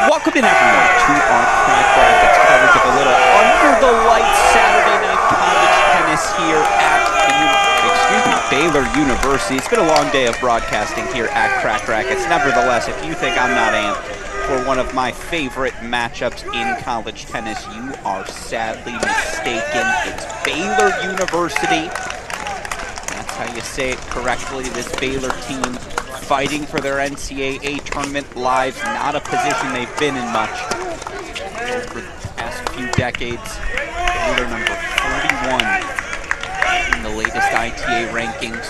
Welcome in everyone to our Cracked Racquets coverage of a little under the lights Saturday night college tennis here at Baylor University. It's been a long day of broadcasting here at Cracked Racquets. Nevertheless, if you think I'm not amped for one of my favorite matchups in college tennis, you are sadly mistaken. It's Baylor University. That's how you say it correctly. This Baylor team fighting for their NCAA tournament lives, not a position they've been in much over the past few decades. Baylor number 41 in the latest ITA rankings.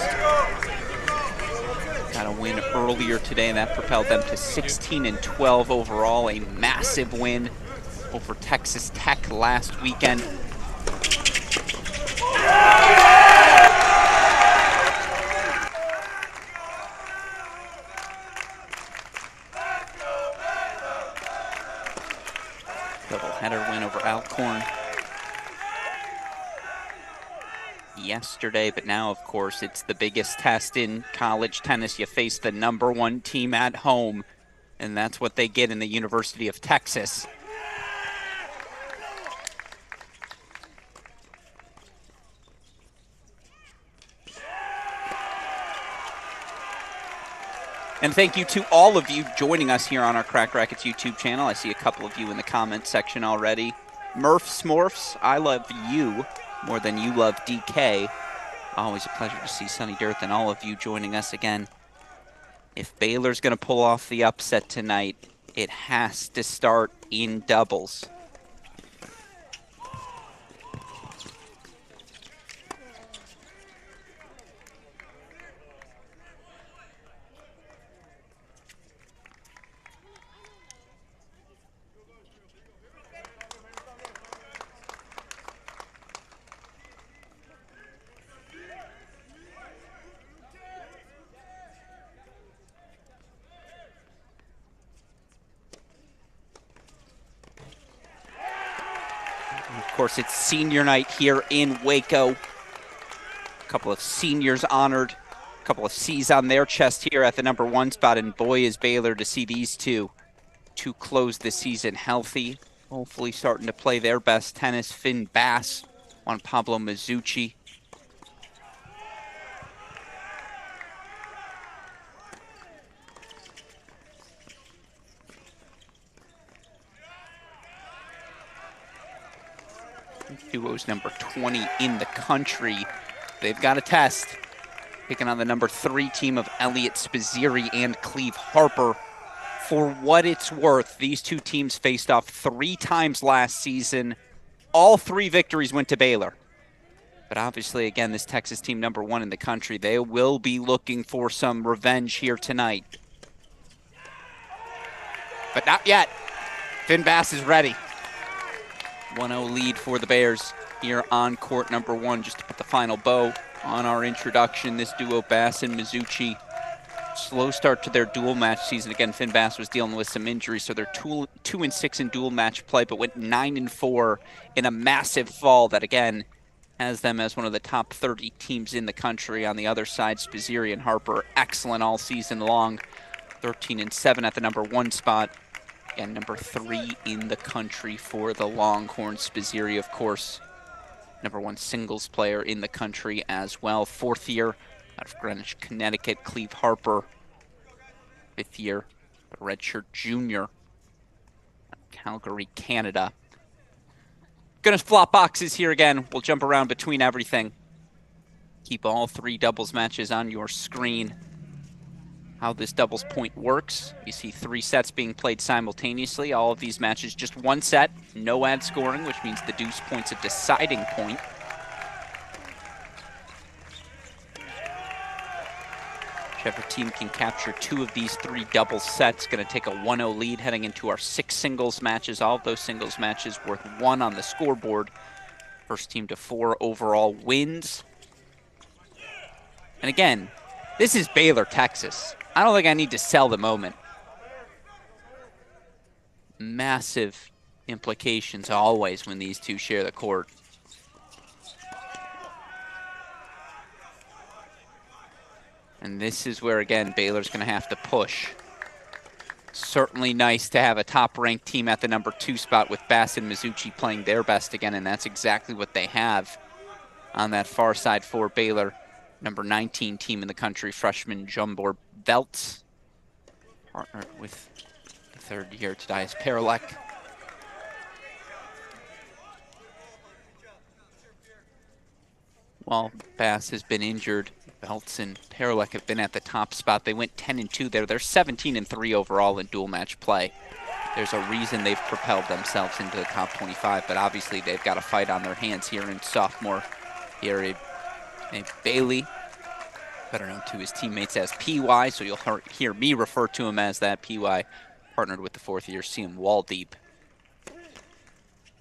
Got a win earlier today, and that propelled them to 16-12 overall, a massive win over Texas Tech last weekend. Doubleheader win over Alcorn yesterday, but now, of course, it's the biggest test in college tennis. You face the #1 team at home, and that's what they get in the University of Texas. And thank you to all of you joining us here on our Cracked Racquets YouTube channel. I see a couple of you in the comments section already. Murph Smurfs, I love you more than you love DK. Always a pleasure to see Sunny Dearth and all of you joining us again. If Baylor's going to pull off the upset tonight, it has to start in doubles. Of course, it's senior night here in Waco. A couple of seniors honored, a couple of C's on their chest here at the #1 spot, and boy is Baylor to see these two to close the season healthy. Hopefully starting to play their best tennis. Finn Bass on Pablo Mazzucci. Duo's number 20 in the country. They've got a test. Picking on the #3 team of Elliot Spizzirri and Cleve Harper. For what it's worth, these two teams faced off 3 times last season. All 3 victories went to Baylor. But obviously, again, this Texas team #1 in the country, they will be looking for some revenge here tonight. But not yet. Finn Bass is ready. 1-0 lead for the Bears here on court #1. Just to put the final bow on our introduction, this duo, Bass and Mazzucci, slow start to their dual match season. Again, Finn Bass was dealing with some injuries, so they're 2-6 in dual match play, but went 9-4 in a massive fall that, again, has them as one of the top 30 teams in the country. On the other side, Spizzirri and Harper, excellent all season long. 13-7 at the #1 spot. And #3 in the country for the Longhorns. Spizzirri, of course, #1 singles player in the country as well. 4th year out of Greenwich, Connecticut. Cleve Harper, 5th year, a redshirt junior, Calgary, Canada. Gonna flop boxes here again. We'll jump around between everything. Keep all 3 doubles matches on your screen. How this doubles point works. You see 3 sets being played simultaneously. All of these matches just 1 set, no ad scoring, which means the deuce point's a deciding point. Whichever team can capture 2 of these 3 double sets, going to take a 1-0 lead heading into our 6 singles matches. All of those singles matches worth 1 on the scoreboard. First team to 4 overall wins. And again, this is Baylor, Texas. I don't think I need to sell the moment. Massive implications always when these two share the court. And this is where, again, Baylor's going to have to push certainly nice to have a top-ranked team at the number 2 spot with Bass and Mizuchi playing their best again, and that's exactly what they have on that far side for Baylor. Number 19 team in the country, freshman Jumbor Veltz, partnered with the third-year Tadeusz Paralek. While Bass has been injured, Veltz and Paralek have been at the top spot. They went 10-2 there. They're 17-3 overall in dual match play. There's a reason they've propelled themselves into the top 25, but obviously they've got a fight on their hands here in sophomore here named Bailey, better known to his teammates as PY, so you'll hear me refer to him as that. PY partnered with the fourth-year CM Waldeep.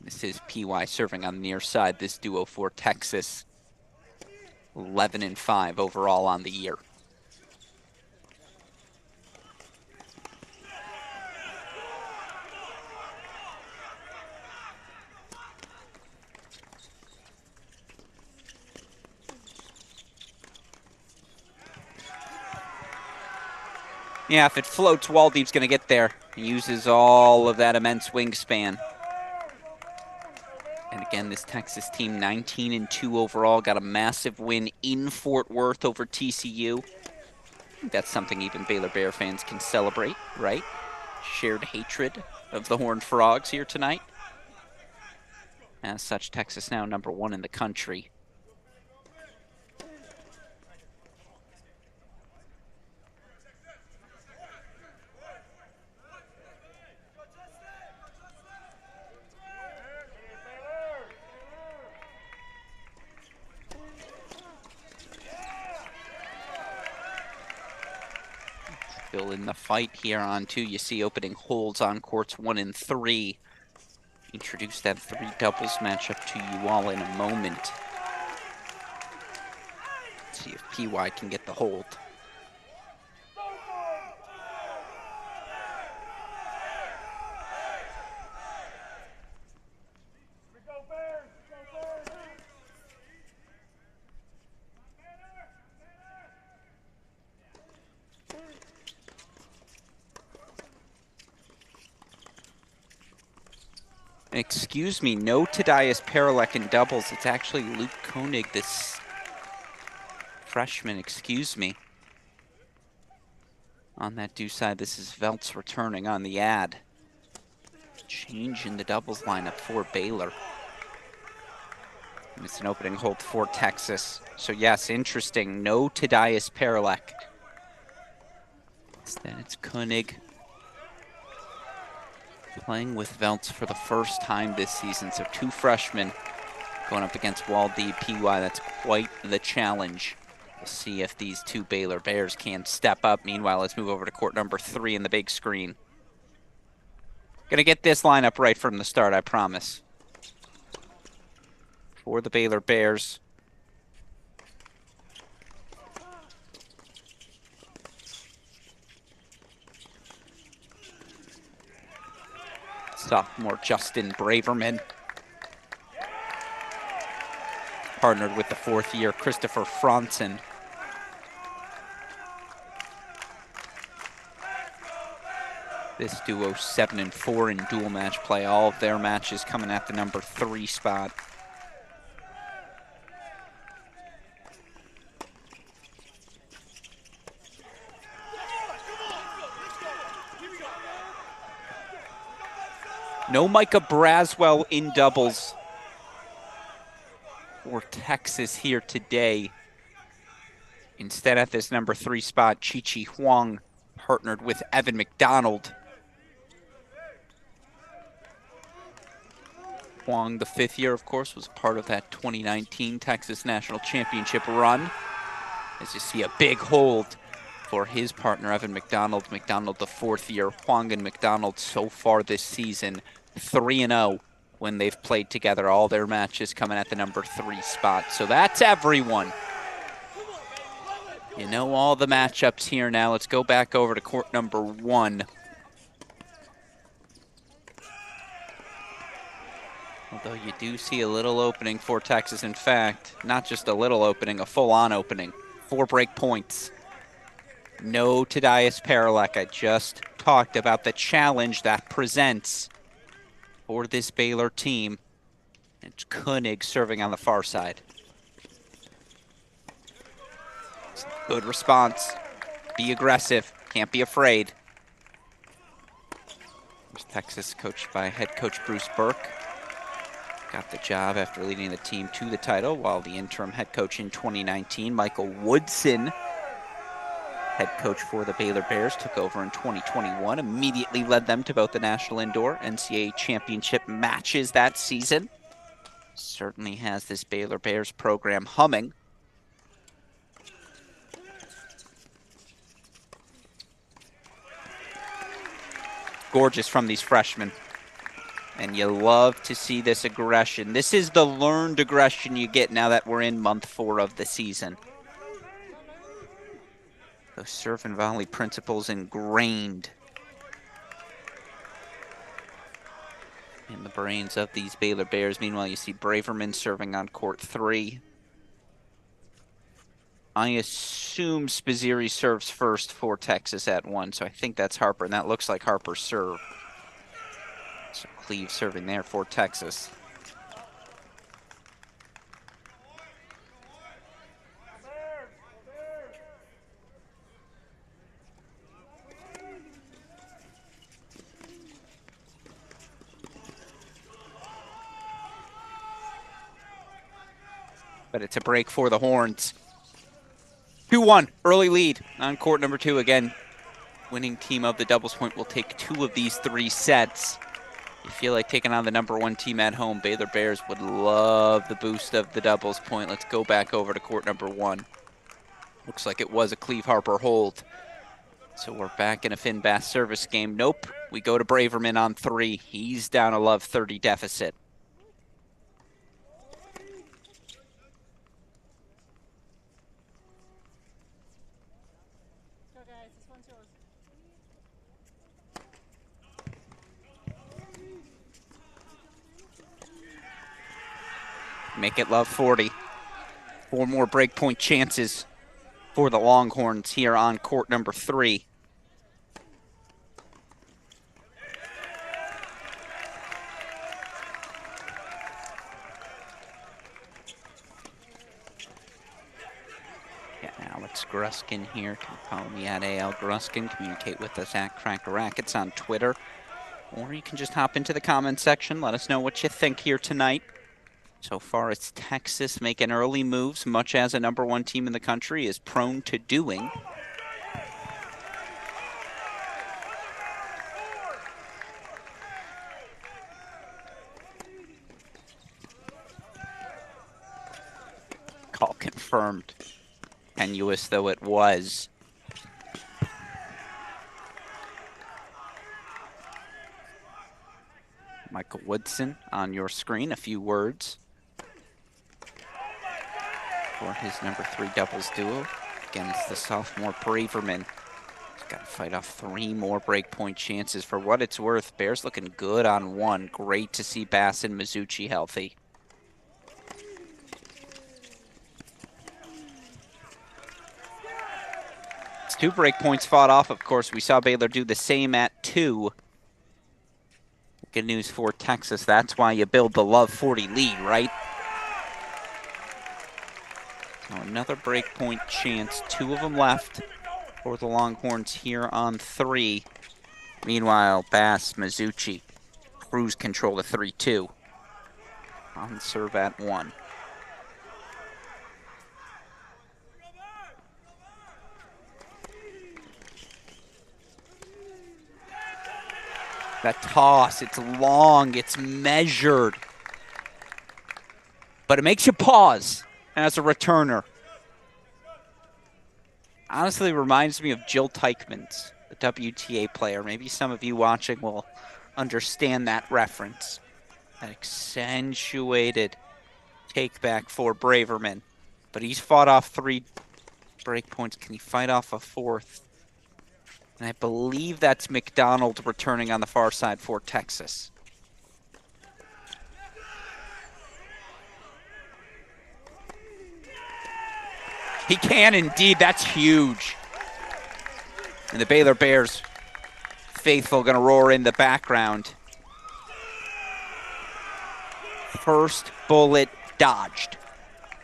This is PY serving on the near side, this duo for Texas. 11-5 overall on the year. Yeah, if it floats, Waldeep's going to get there. He uses all of that immense wingspan. And again, this Texas team, 19-2 overall, got a massive win in Fort Worth over TCU. I think that's something even Baylor Bear fans can celebrate, right? Shared hatred of the Horned Frogs here tonight. As such, Texas now number 1 in the country. Still in the fight here on 2. You see opening holds on courts 1 and 3. Introduce that 3 doubles matchup to you all in a moment. Let's see if PY can get the hold. Excuse me, no Tadeusz Paralek in doubles. It's actually Luke Koenig, this freshman, excuse me. On that due side, this is Veltz returning on the ad. Change in the doubles lineup for Baylor. And it's an opening hold for Texas. So yes, interesting, no Tadeusz Paralek. Instead, it's Koenig playing with Veltz for the first time this season. So 2 freshmen going up against Waldeep, PY. That's quite the challenge. We'll see if these 2 Baylor Bears can step up. Meanwhile, let's move over to court number 3 in the big screen. Gonna get this lineup right from the start, I promise. For the Baylor Bears, sophomore Justin Braverman, partnered with the 4th-year Christopher Franzen. This duo 7-4 in dual match play. All of their matches coming at the number 3 spot. No Micah Braswell in doubles for Texas here today. Instead, at this number 3 spot, Chi-Chi Huang partnered with Evan McDonald. Huang, the 5th year, of course, was part of that 2019 Texas National Championship run. As you see, a big hold for his partner, Evan McDonald. McDonald, the 4th year. Huang and McDonald so far this season, 3-0 when they've played together. All their matches coming at the number 3 spot. So that's everyone. You know all the matchups here now. Let's go back over to court number 1. Although you do see a little opening for Texas. In fact, not just a little opening, a full-on opening. 4 break points. No Tadias Paralek. I just talked about the challenge that presents for this Baylor team. It's Koenig serving on the far side. Good response. Be aggressive. Can't be afraid. There's Texas, coached by head coach Bruce Burke. Got the job after leading the team to the title, while the interim head coach in 2019, Michael Woodson, head coach for the Baylor Bears, took over in 2021, immediately led them to both the National Indoor NCAA Championship matches that season. Certainly has this Baylor Bears program humming. Gorgeous from these freshmen. And you love to see this aggression. This is the learned aggression you get now that we're in month 4 of the season. Those serve and volley principles ingrained in the brains of these Baylor Bears. Meanwhile, you see Braverman serving on court 3. I assume Spazzeri serves first for Texas at 1, so I think that's Harper, and that looks like Harper's serve. So Cleve serving there for Texas. But it's a break for the Horns. 2-1, early lead on court number 2. Again, winning team of the doubles point will take 2 of these 3 sets. You feel like taking on the number 1 team at home. Baylor Bears would love the boost of the doubles point. Let's go back over to court number 1. Looks like it was a Cleve Harper hold. So we're back in a Finn Bass service game. Nope, we go to Braverman on 3. He's down a love 30 deficit. Make it love 40. 4 more breakpoint chances for the Longhorns here on court number 3. Yeah, Alex Gruskin here. Can follow me at AL Gruskin. Communicate with us at Cracked Racquets on Twitter. Or you can just hop into the comment section. Let us know what you think here tonight. So far, it's Texas making early moves, much as a number 1 team in the country is prone to doing. Call confirmed, tenuous though it was. Michael Woodson on your screen, a few words for his number 3 doubles duo. Again, it's the sophomore Braverman. He's got to fight off 3 more breakpoint chances. For what it's worth, Bears looking good on 1. Great to see Bass and Mizuchi healthy. It's 2 breakpoints fought off, of course. We saw Baylor do the same at 2. Good news for Texas. That's why you build the love 40 lead, right? So another breakpoint chance. 2 of them left for the Longhorns here on 3. Meanwhile, Bass, Mizuchi, cruise control to 3-2. On serve at 1. That toss, it's long, it's measured. But it makes you pause as a returner. Honestly, reminds me of Jill Teichmann's, the WTA player. Maybe some of you watching will understand that reference. That accentuated take back for Braverman. But he's fought off 3 breakpoints. Can he fight off a 4th? And I believe that's McDonald returning on the far side for Texas. He can indeed. That's huge. And the Baylor Bears faithful going to roar in the background. First bullet dodged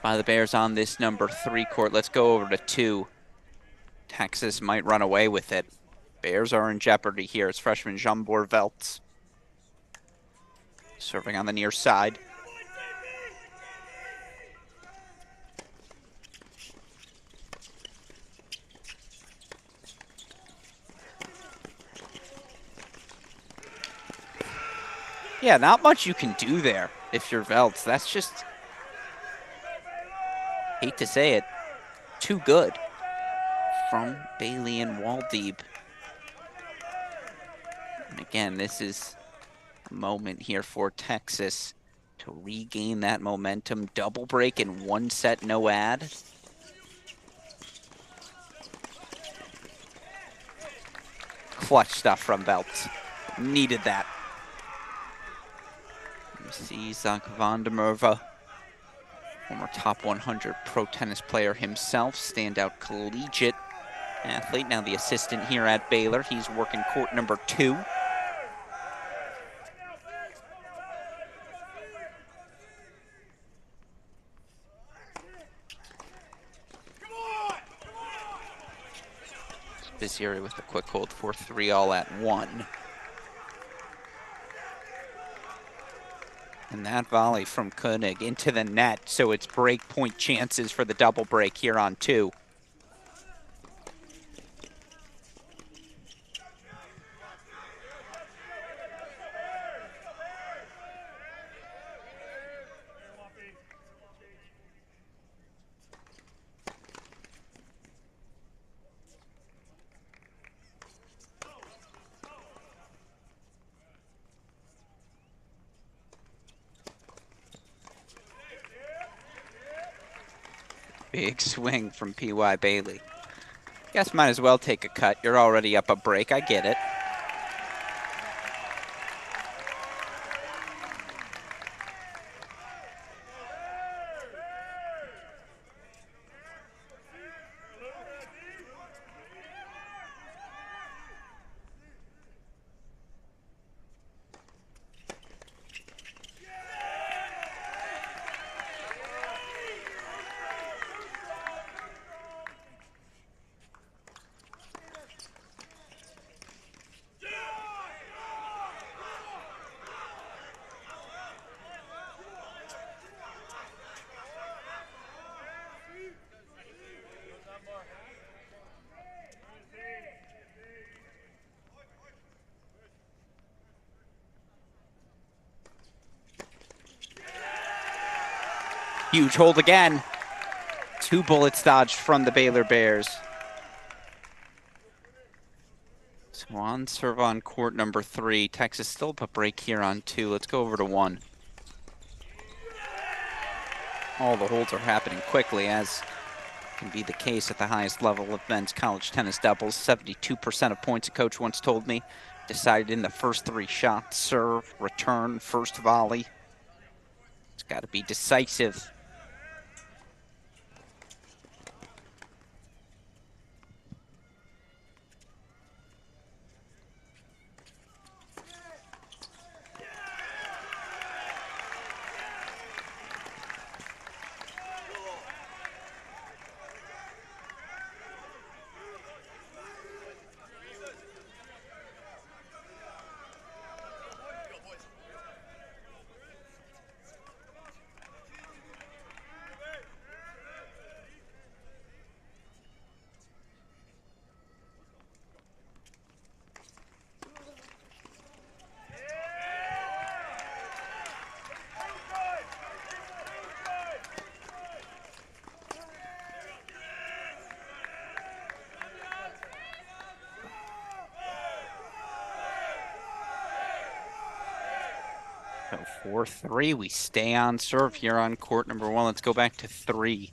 by the Bears on this number 3 court. Let's go over to 2. Texas might run away with it. Bears are in jeopardy here. It's freshman Jambor Veltz serving on the near side. Yeah, not much you can do there if you're Veltz. That's just, hate to say it, too good from Bailey and Waldeeb. And again, this is a moment here for Texas to regain that momentum. Double break in 1 set, no ad. Clutch stuff from Veltz. Needed that. You see Zach van der Merwe, former top 100 pro tennis player himself, standout collegiate athlete, now the assistant here at Baylor. He's working court number 2. Bizieri with the quick hold for 3 all at 1. And that volley from Koenig into the net, so it's break point chances for the double break here on 2. Big swing from P.Y. Bailey. Guess might as well take a cut. You're already up a break. I get it. Huge hold again. 2 bullets dodged from the Baylor Bears. So on serve on court number 3. Texas still up a break here on 2. Let's go over to 1. All the holds are happening quickly, as can be the case at the highest level of men's college tennis doubles. 72% of points, a coach once told me, decided in the first 3 shots. Serve, return, first volley. It's got to be decisive. So 4-3, we stay on serve here on court number 1. Let's go back to 3.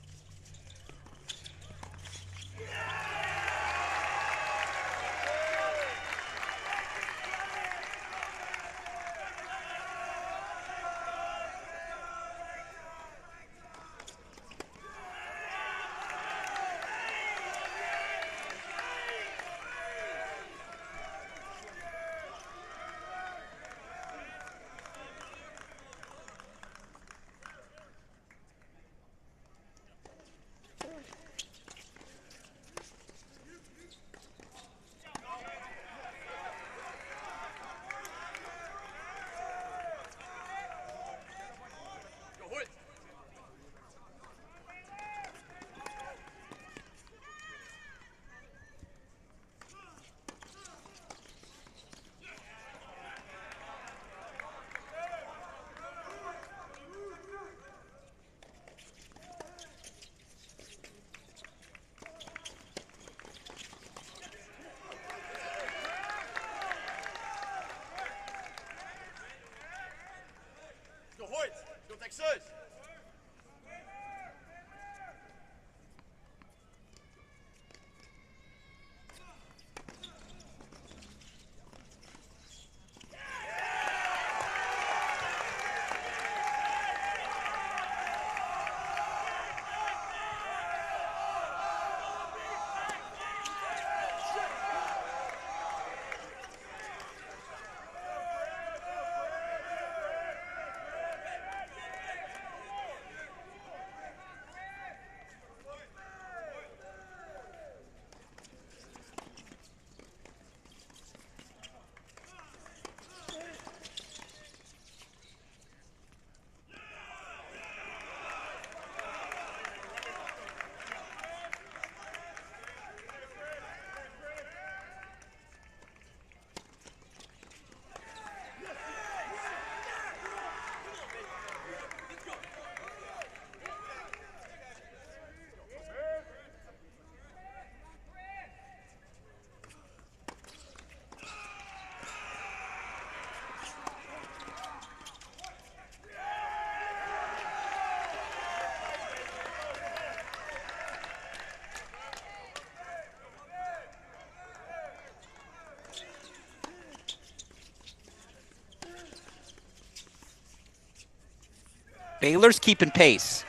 Baylor's keeping pace.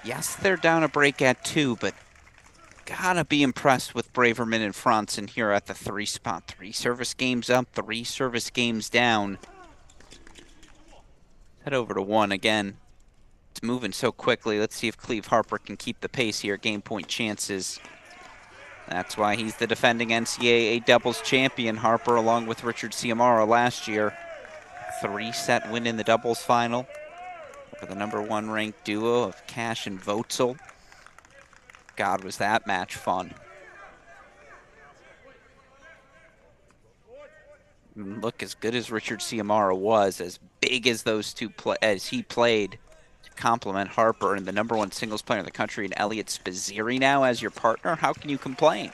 Yes, they're down a break at 2, but gotta be impressed with Braverman and Franzen here at the 3 spot. 3 service games up, 3 service games down. Head over to 1 again. It's moving so quickly. Let's see if Cleve Harper can keep the pace here. Game point chances. That's why he's the defending NCAA doubles champion. Harper, along with Richard Ciamaro last year. 3-set win in the doubles final over the #1 ranked duo of Cash and Votzel. God, was that match fun. Look, as good as Richard Ciamaro was, as big as those two as he played, to complement Harper and the #1 singles player in the country, and Elliot Spizzirri now as your partner, how can you complain?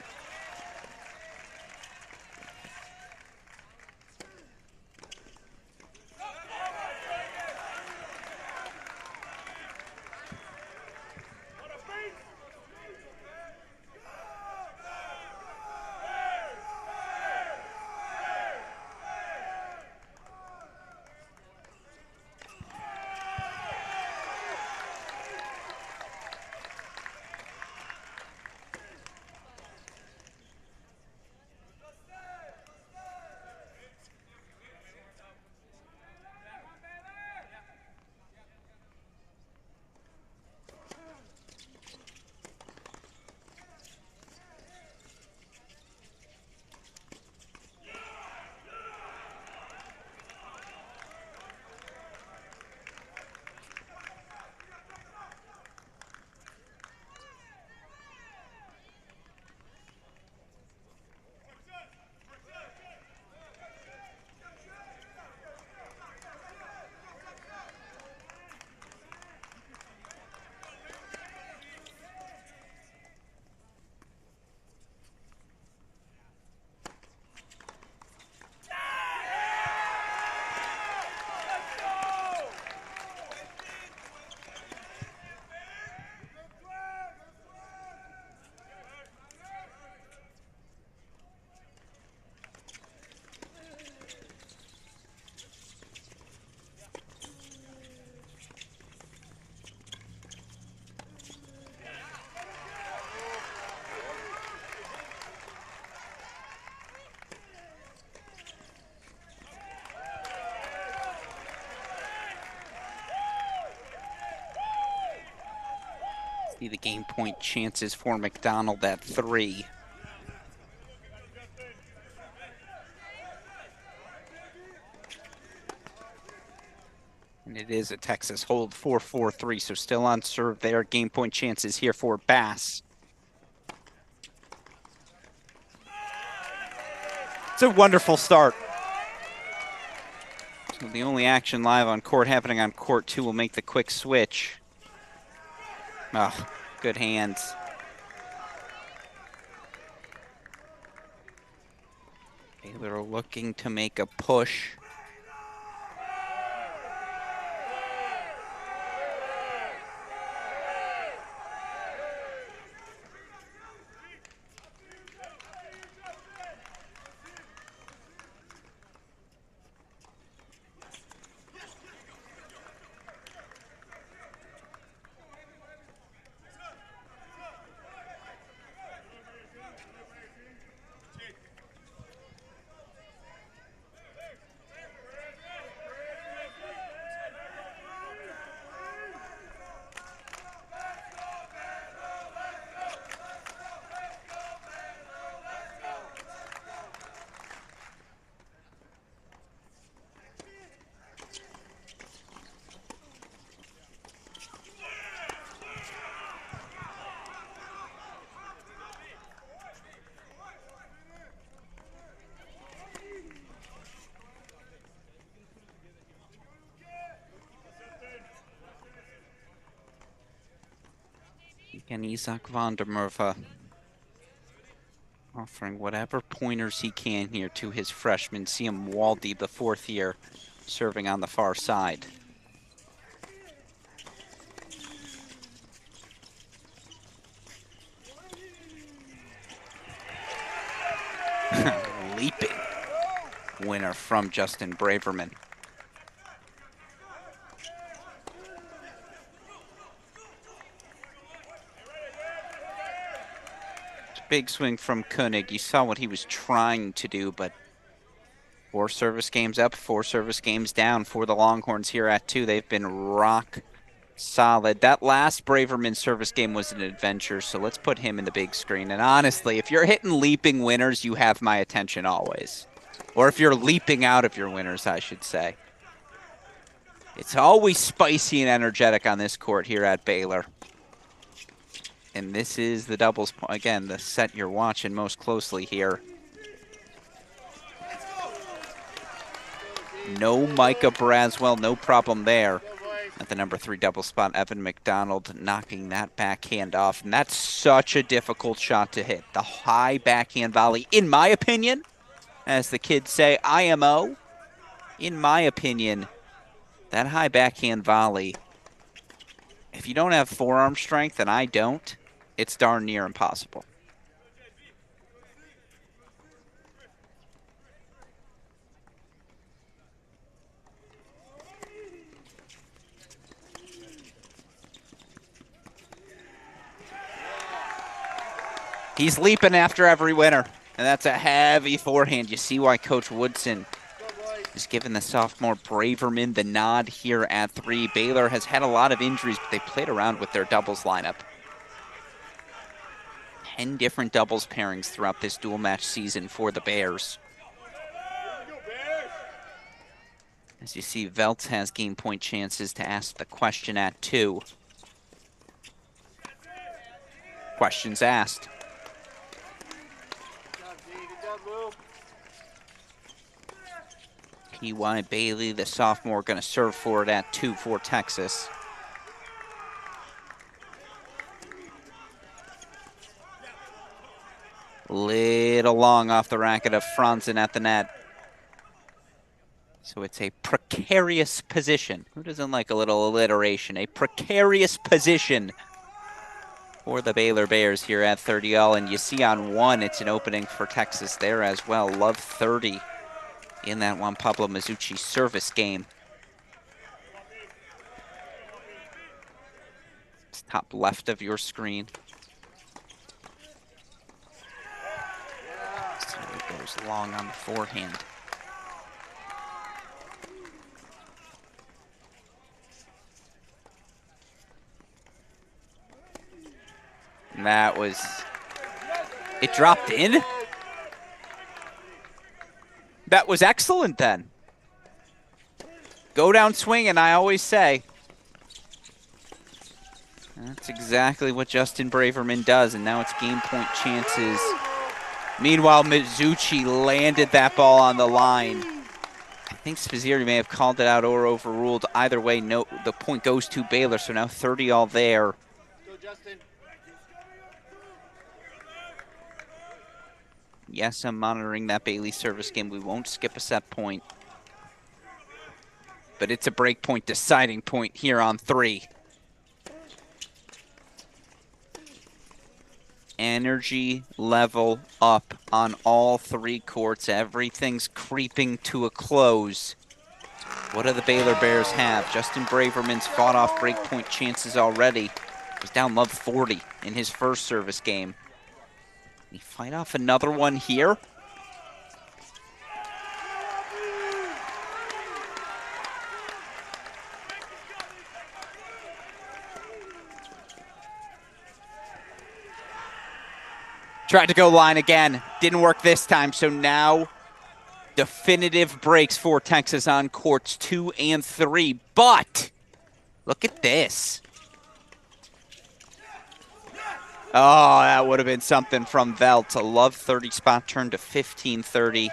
See the game point chances for McDonald at 3. And it is a Texas hold 4-4-3, so still on serve there. Game point chances here for Bass. It's a wonderful start. So the only action live on court happening on court 2 will make the quick switch. Oh, good hands. Baylor looking to make a push. And Isaac van der Merwe offering whatever pointers he can here to his freshmen. See him Waldy, the fourth year, serving on the far side. Leaping winner from Justin Braverman. Big swing from Koenig. You saw what he was trying to do, but 4 service games up, 4 service games down for the Longhorns here at 2. They've been rock solid. That last Braverman service game was an adventure, so let's put him in the big screen. And honestly, if you're hitting leaping winners, you have my attention always. Or if you're leaping out of your winners, I should say. It's always spicy and energetic on this court here at Baylor. And this is the doubles, again, the set you're watching most closely here. No Micah Braswell, no problem there. At the number 3 double spot, Evan McDonald knocking that backhand off. And that's such a difficult shot to hit. The high backhand volley, in my opinion, as the kids say, IMO. In my opinion, that high backhand volley, if you don't have forearm strength, and I don't, it's darn near impossible. He's leaping after every winner, and that's a heavy forehand. You see why Coach Woodson is giving the sophomore Braverman the nod here at 3. Baylor has had a lot of injuries, but they played around with their doubles lineup. 10 different doubles pairings throughout this dual match season for the Bears. As you see, Veltz has game point chances to ask the question at 2. Questions asked. P.Y. Bailey, the sophomore, going to serve for it at 2 for Texas. Little long off the racket of Franzen at the net. So it's a precarious position. Who doesn't like a little alliteration? A precarious position for the Baylor Bears here at 30 all. And you see on 1, it's an opening for Texas there as well. Love 30 in that Juan Pablo Mizuchi service game. It's top left of your screen. So it goes long on the forehand. And that was, it dropped in? That was excellent then. Go down swinging, I always say. That's exactly what Justin Braverman does, and now it's game point chances. Meanwhile, Mizuchi landed that ball on the line. I think Spazieri may have called it out or overruled. Either way, no, the point goes to Baylor, so now 30 all there. Go, Justin. Yes, I'm monitoring that Bailey service game. We won't skip a set point. But it's a break point, deciding point here on 3. Energy level up on all 3 courts. Everything's creeping to a close. What do the Baylor Bears have? Justin Braverman's fought off break point chances already. He was down love 40 in his first service game. Can he fight off another one here? Tried to go line again. Didn't work this time, so now definitive breaks for Texas on courts 2 and 3. But look at this. Oh, that would have been something from Veltz. A love 30 spot turn to 15-30.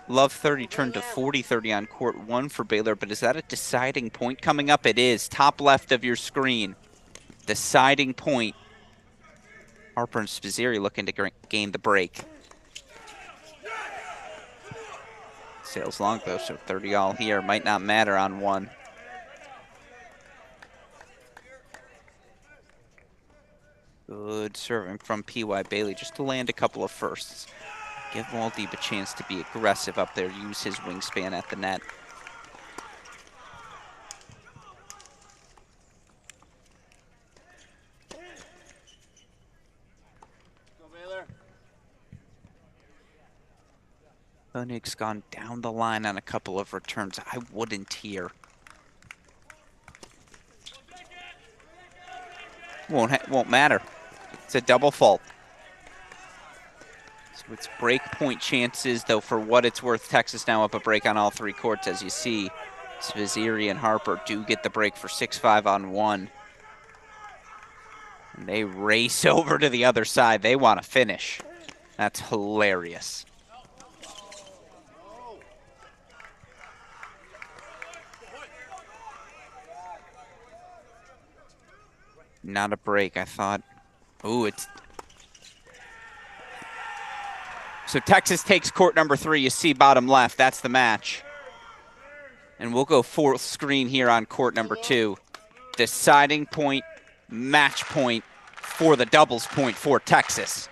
Love 30 turned to 40-30 on court 1 for Baylor, but is that a deciding point coming up? It is. Top left of your screen. Deciding point. Harper and Spizzirri looking to gain the break. Sails long though, so 30 all here. Might not matter on 1. Good serving from P.Y. Bailey just to land a couple of firsts. Give Waldeep a chance to be aggressive up there, use his wingspan at the net. Koenig's gone down the line on a couple of returns. I wouldn't here. Won't matter. It's a double fault. So it's break point chances, though for what it's worth, Texas now up a break on all 3 courts. As you see, Spizzirri and Harper do get the break for 6-5 on 1. And they race over to the other side. They want to finish. That's hilarious. Not a break, I thought. Ooh, it's... So Texas takes court number 3. You see bottom left. That's the match. And we'll go 4th screen here on court number 2. Deciding point, match point for the doubles point for Texas.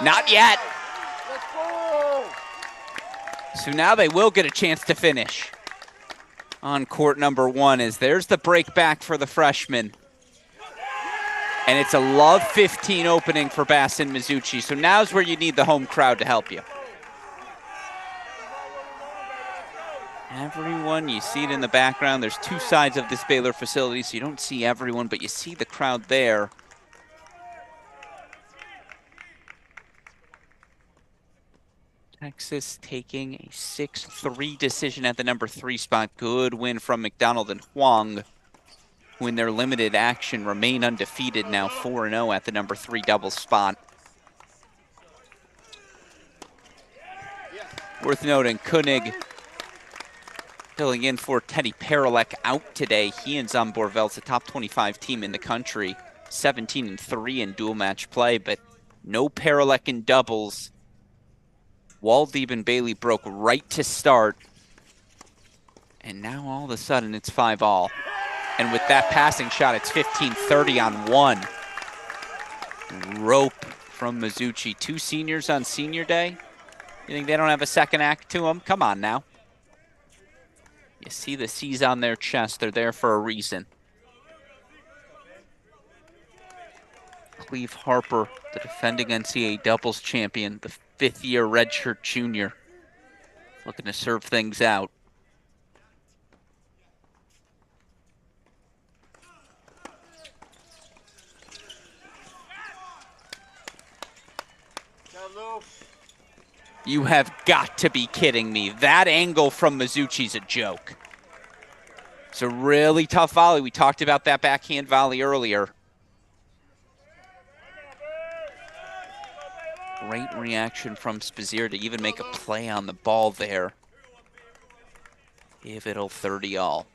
Not yet. So now they will get a chance to finish on court number 1 as there's the break back for the freshman. And it's a Love 15 opening for Bass and Mizuchi. So now's where you need the home crowd to help you. Everyone, you see it in the background. There's 2 sides of this Baylor facility, so you don't see everyone, but you see the crowd there. Texas taking a 6-3 decision at the number 3 spot. Good win from McDonald and Huang, who in their limited action remain undefeated, now 4-0 at the number 3 doubles spot. Worth noting, Koenig filling in for Teddy Paralek out today. He and Zomborvel's a top 25 team in the country, 17-3 in dual match play, but no Paralek in doubles. Waldeep and Bailey broke right to start. And now all of a sudden it's 5 all. And with that passing shot, it's 15-30 on 1. Rope from Mizuchi. 2 seniors on senior day. You think they don't have a second act to them? Come on now. You see the C's on their chest. They're there for a reason. Cleve Harper, the defending NCAA doubles champion, the 5th-year redshirt junior, looking to serve things out. You have got to be kidding me. That angle from Mizuchi's a joke. It's a really tough volley. We talked about that backhand volley earlier. Great reaction from Spizzirri to even make a play on the ball there. Pivotal 30 all.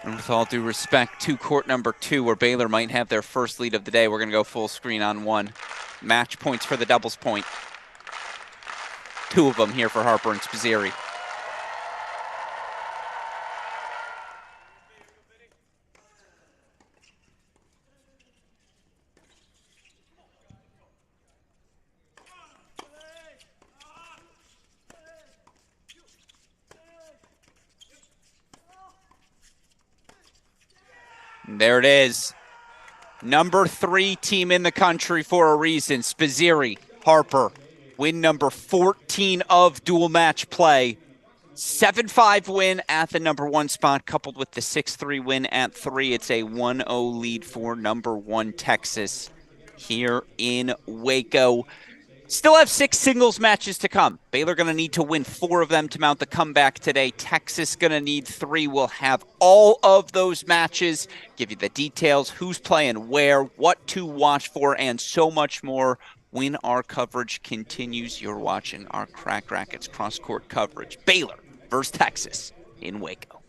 And with all due respect to court number 2, where Baylor might have their first lead of the day, we're going to go full screen on 1. Match points for the doubles point. 2 of them here for Harper and Spizzirri. And there it is. Number 3 team in the country for a reason. Spizzirri, Harper, win number 14 of dual match play. 7-5 win at the number 1 spot, coupled with the 6-3 win at 3. It's a 1-0 lead for number 1 Texas here in Waco. Still have 6 singles matches to come. Baylor going to need to win 4 of them to mount the comeback today. Texas going to need 3. We'll have all of those matches, give you the details, who's playing where, what to watch for, and so much more when our coverage continues. You're watching our Cracked Racquets cross-court coverage. Baylor versus Texas in Waco.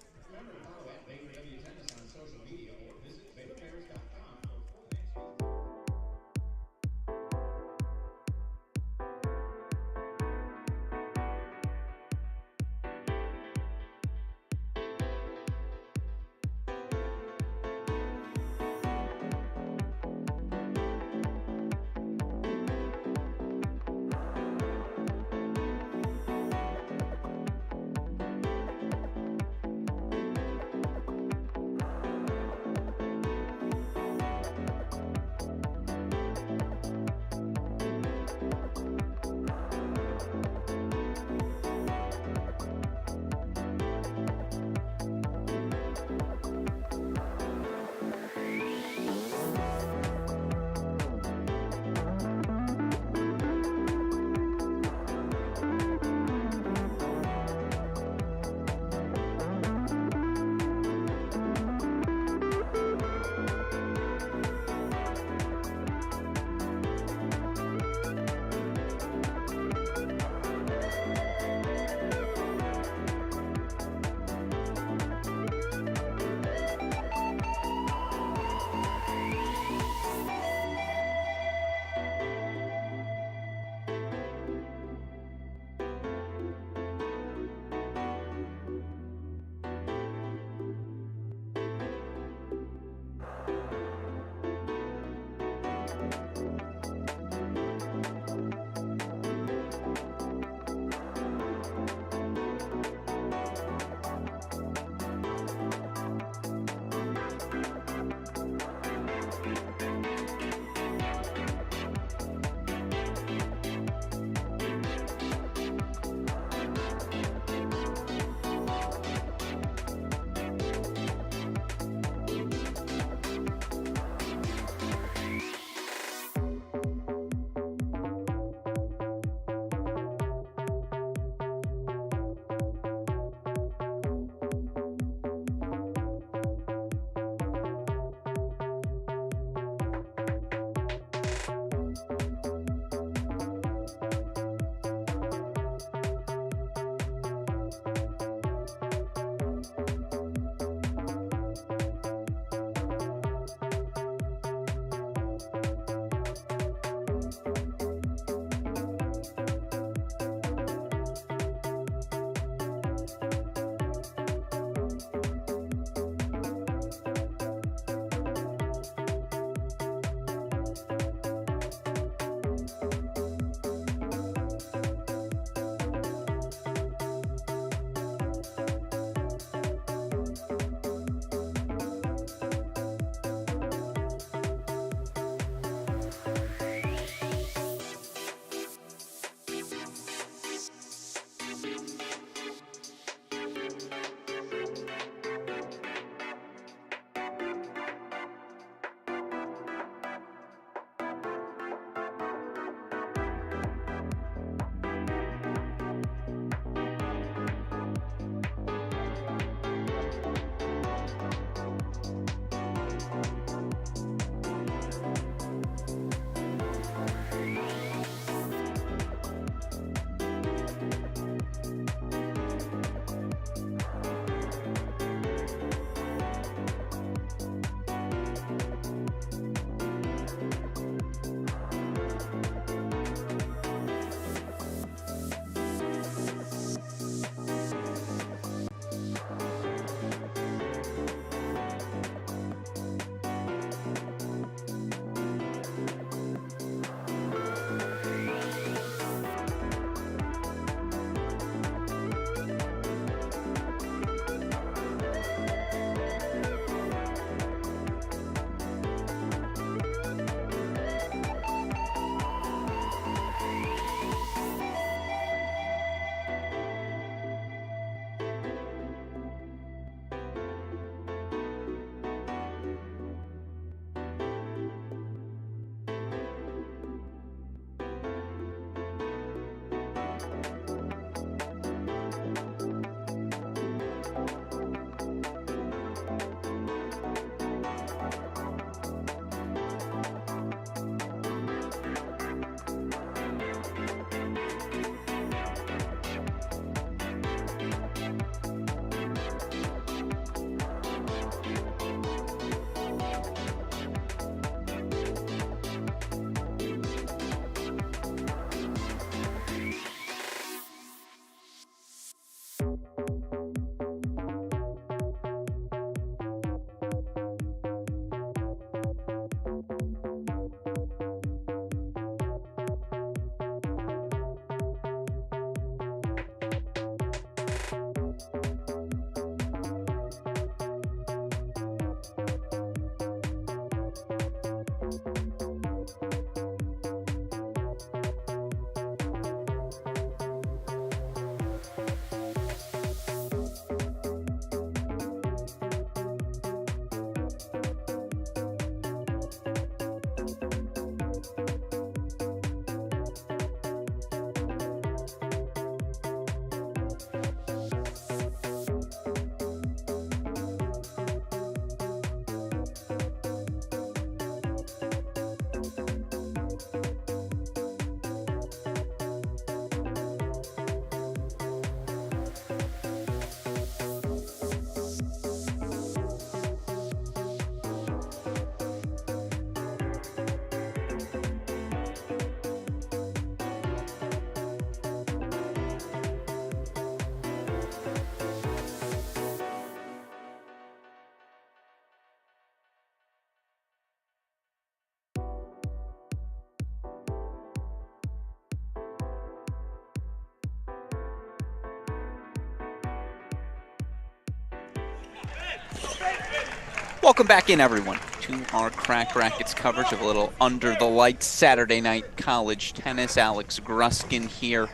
Welcome back in, everyone, to our Cracked Racquets coverage of a little under the lights Saturday night college tennis. Alex Gruskin here.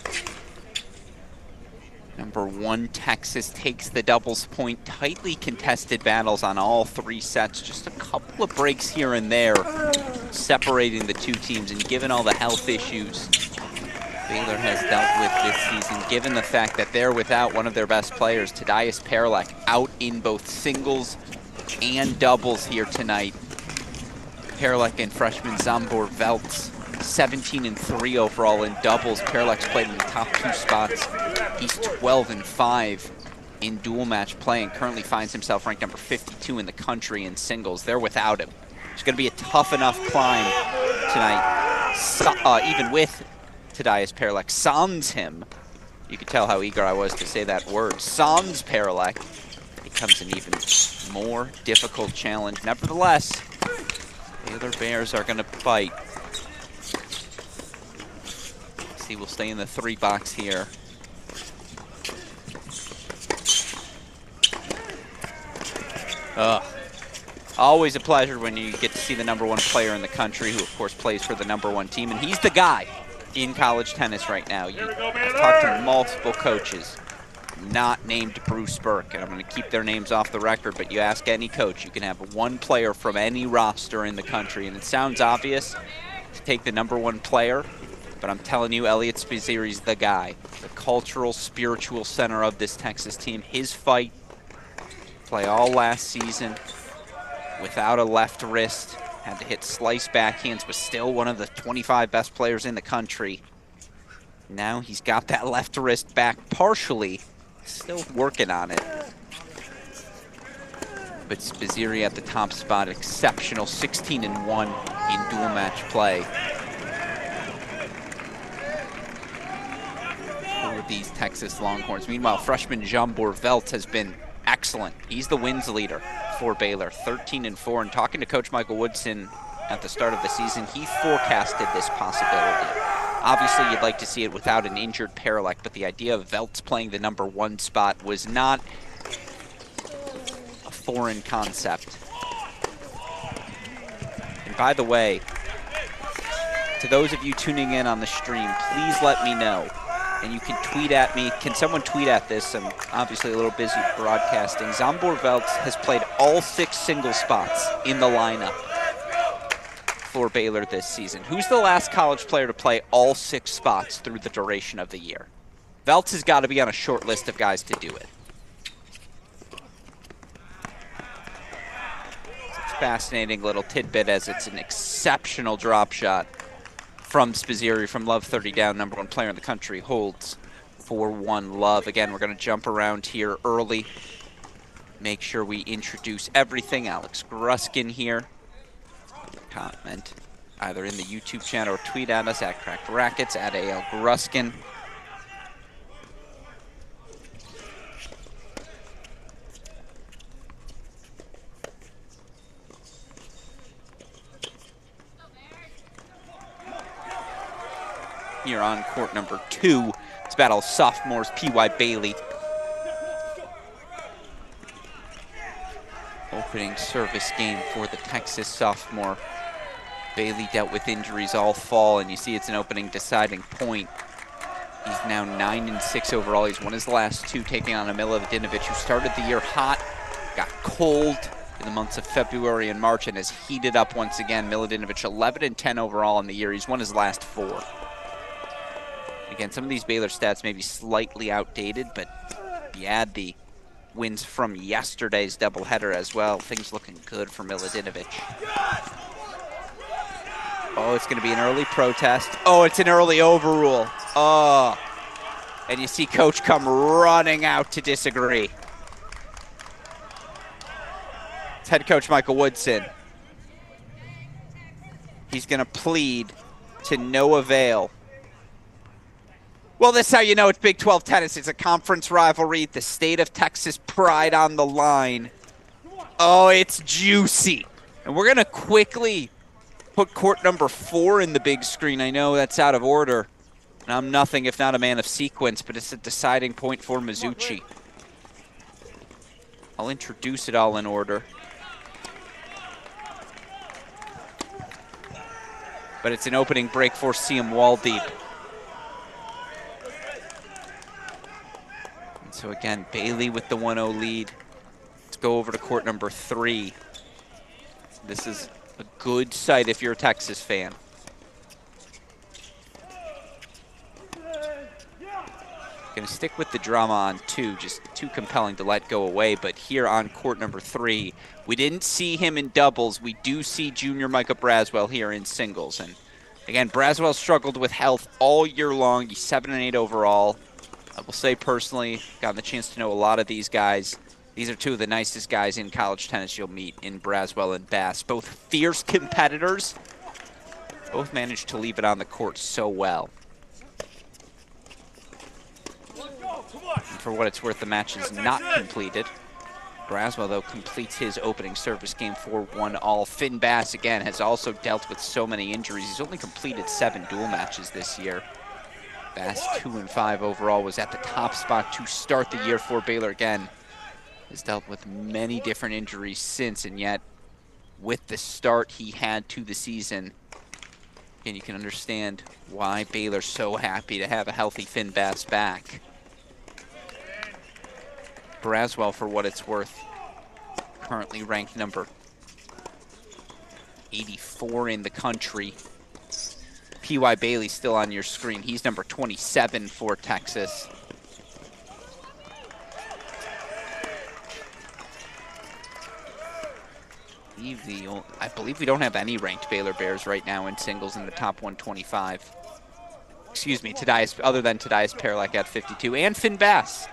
Number 1, Texas takes the doubles point. Tightly contested battles on all 3 sets. Just a couple of breaks here and there separating the 2 teams. And given all the health issues Baylor has dealt with this season, given the fact that they're without one of their best players, Tadeusz Perlek, out in both singles and doubles here tonight. Perlek and freshman Zambor Veltz, 17-3 overall in doubles. Perlek's played in the top 2 spots. He's 12-5 in dual match play and currently finds himself ranked number 52 in the country in singles. They're without him. It's going to be a tough enough climb tonight, even with Tadeusz Perlek. Sans him. You could tell how eager I was to say that word. Sans Perlek becomes an even more difficult challenge. Nevertheless, the other Bears are going to fight. See, we'll stay in the 3 box here. Always a pleasure when you get to see the number 1 player in the country, who of course plays for the number 1 team, and he's the guy in college tennis right now. I've talked to multiple coaches, not named Bruce Burke, and I'm going to keep their names off the record, but you ask any coach, you can have 1 player from any roster in the country, and it sounds obvious to take the number 1 player, but I'm telling you, Elliot Spizzirri's the guy, the cultural, spiritual center of this Texas team. His fight, play all last season without a left wrist, had to hit slice backhands, was still one of the 25 best players in the country. Now he's got that left wrist back partially, still working on it. But Spizzirri at the top spot, exceptional, 16-1 in dual match play for these Texas Longhorns. Meanwhile, freshman Zambor Veltz has been excellent. He's the wins leader for Baylor, 13-4. And talking to Coach Michael Woodson at the start of the season, he forecasted this possibility. Obviously, you'd like to see it without an injured Perlek, but the idea of Veltz playing the number 1 spot was not a foreign concept. And by the way, to those of you tuning in on the stream, please let me know. And you can tweet at me. Can someone tweet at this? I'm obviously a little busy broadcasting. Zambor Veltz has played all 6 single spots in the lineup for Baylor this season. Who's the last college player to play all 6 spots through the duration of the year? Veltz has got to be on a short list of guys to do it. It's a fascinating little tidbit, as it's an exceptional drop shot from Spizzirri from Love 30 down, number 1 player in the country, holds 4-1 Love. Again, we're going to jump around here early. Make sure we introduce everything. Alex Gruskin here. Comment either in the YouTube channel or tweet at us at Cracked Racquets, at AL Gruskin. Here on court number 2, it's battle of sophomores P.Y. Bailey. Opening service game for the Texas sophomore. Bailey dealt with injuries all fall, and you see it's an opening deciding point. He's now 9-6 overall. He's won his last 2, taking on Miladinovic, who started the year hot, got cold in the months of February and March, and has heated up once again. Miladinovic 11-10 overall in the year. He's won his last 4. Again, some of these Baylor stats may be slightly outdated, but if you add the wins from yesterday's doubleheader as well, things looking good for Miladinovic. Oh, it's going to be an early protest. Oh, it's an early overrule. Oh, and you see Coach come running out to disagree. It's head coach Michael Woodson. He's going to plead to no avail. Well, this is how you know it's Big 12 tennis. It's a conference rivalry. The state of Texas pride on the line. Oh, it's juicy. And we're going to quickly put court number 4 in the big screen. I know that's out of order. And I'm nothing if not a man of sequence, but it's a deciding point for Mizuchi. I'll introduce it all in order. but it's an opening break for Siem Waldeep. And so again, Bailey with the 1-0 lead. Let's go over to court number 3. This is a good sight if you're a Texas fan. Going to stick with the drama on 2, just too compelling to let go away. But here on court number 3, we didn't see him in doubles. We do see junior Micah Braswell here in singles. And again, Braswell struggled with health all year long. He's 7-8 overall. I will say personally, gotten the chance to know a lot of these guys. These are two of the nicest guys in college tennis you'll meet in Braswell and Bass. Both fierce competitors. Both managed to leave it on the court so well. And for what it's worth, the match is not completed. Braswell, though, completes his opening service game 4-1-all. Finn Bass, again, has also dealt with so many injuries. He's only completed 7 dual matches this year. Bass, 2-5 overall, was at the top spot to start the year for Baylor. Again, has dealt with many different injuries since, and yet with the start he had to the season, and you can understand why Baylor's so happy to have a healthy Finn Bass back. Braswell, for what it's worth, currently ranked number 84 in the country. P.Y. Bailey still on your screen. He's number 27 for Texas. I believe we don't have any ranked Baylor Bears right now in singles in the top 125. Excuse me, other than Tadias Perlak at 52, and Finn Bass,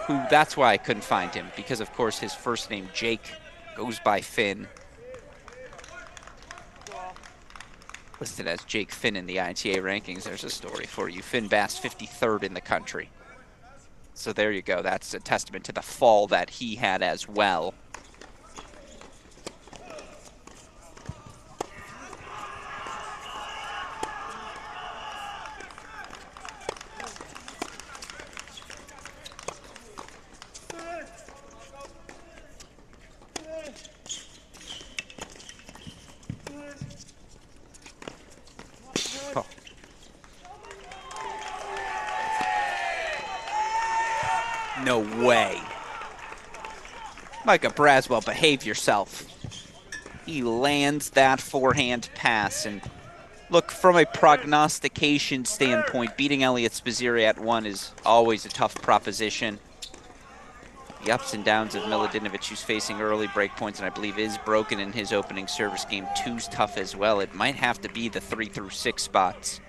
who, that's why I couldn't find him, because of course his first name, Jake, goes by Finn. Listed as Jake Finn in the ITA rankings. There's a story for you. Finn Bass, 53rd in the country. So there you go. That's a testament to the fall that he had as well. No way. Micah Braswell, behave yourself. He lands that forehand pass. And look, from a prognostication standpoint, beating Elliot Spizzirri at 1 is always a tough proposition. The ups and downs of Milutinovic, who's facing early break points and I believe is broken in his opening service game. 2's tough as well. It might have to be the 3 through 6 spots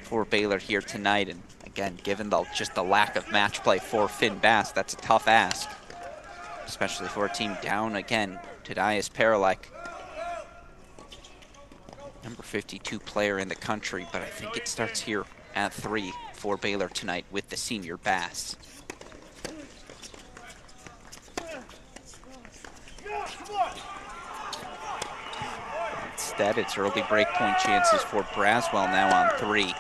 for Baylor here tonight. And again, given just the lack of match play for Finn Bass, that's a tough ask, especially for a team down again. Tadias Perlak, number 52 player in the country, but I think it starts here at 3 for Baylor tonight with the senior Bass. Instead, it's early break point chances for Braswell now on 3.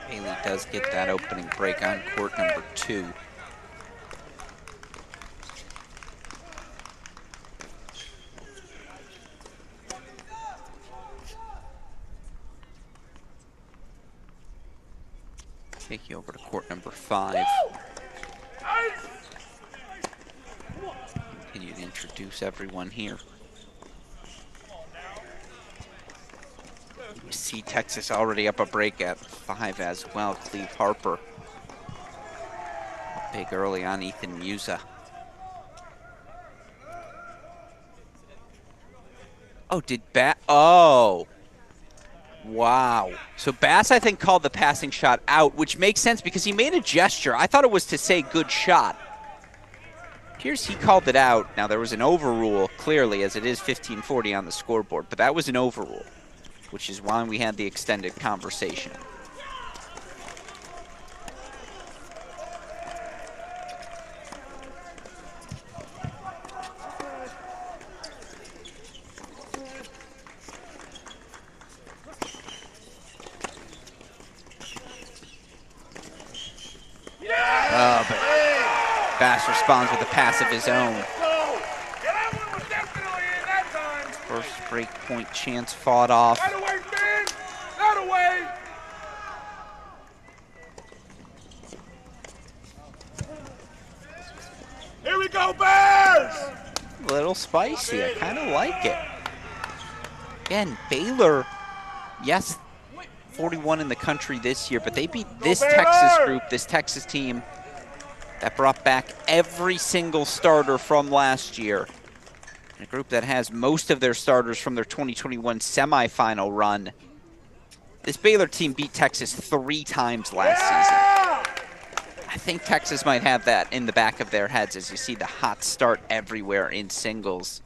Bailey does get that opening break on court number 2. Take you over to court number 5. Continue to introduce everyone here. You see Texas already up a break at 5 as well. Cleve Harper. Big early on Ethan Musa. Oh, oh. Wow. So Bass, I think, called the passing shot out, which makes sense because he made a gesture. I thought it was to say good shot. Appears he called it out. Now, there was an overrule, clearly, as it is 15:40 on the scoreboard, but that was an overrule, which is why we had the extended conversation. but Bass responds with a pass of his own. First break point chance fought off. Here we go, Bears! A little spicy. I kind of like it. Again, Baylor, yes, 41 in the country this year, but they beat this Texas group, this Texas team that brought back every single starter from last year. A group that has most of their starters from their 2021 semifinal run. This Baylor team beat Texas 3 times last season. I think Texas might have that in the back of their heads as you see the hot start everywhere in singles.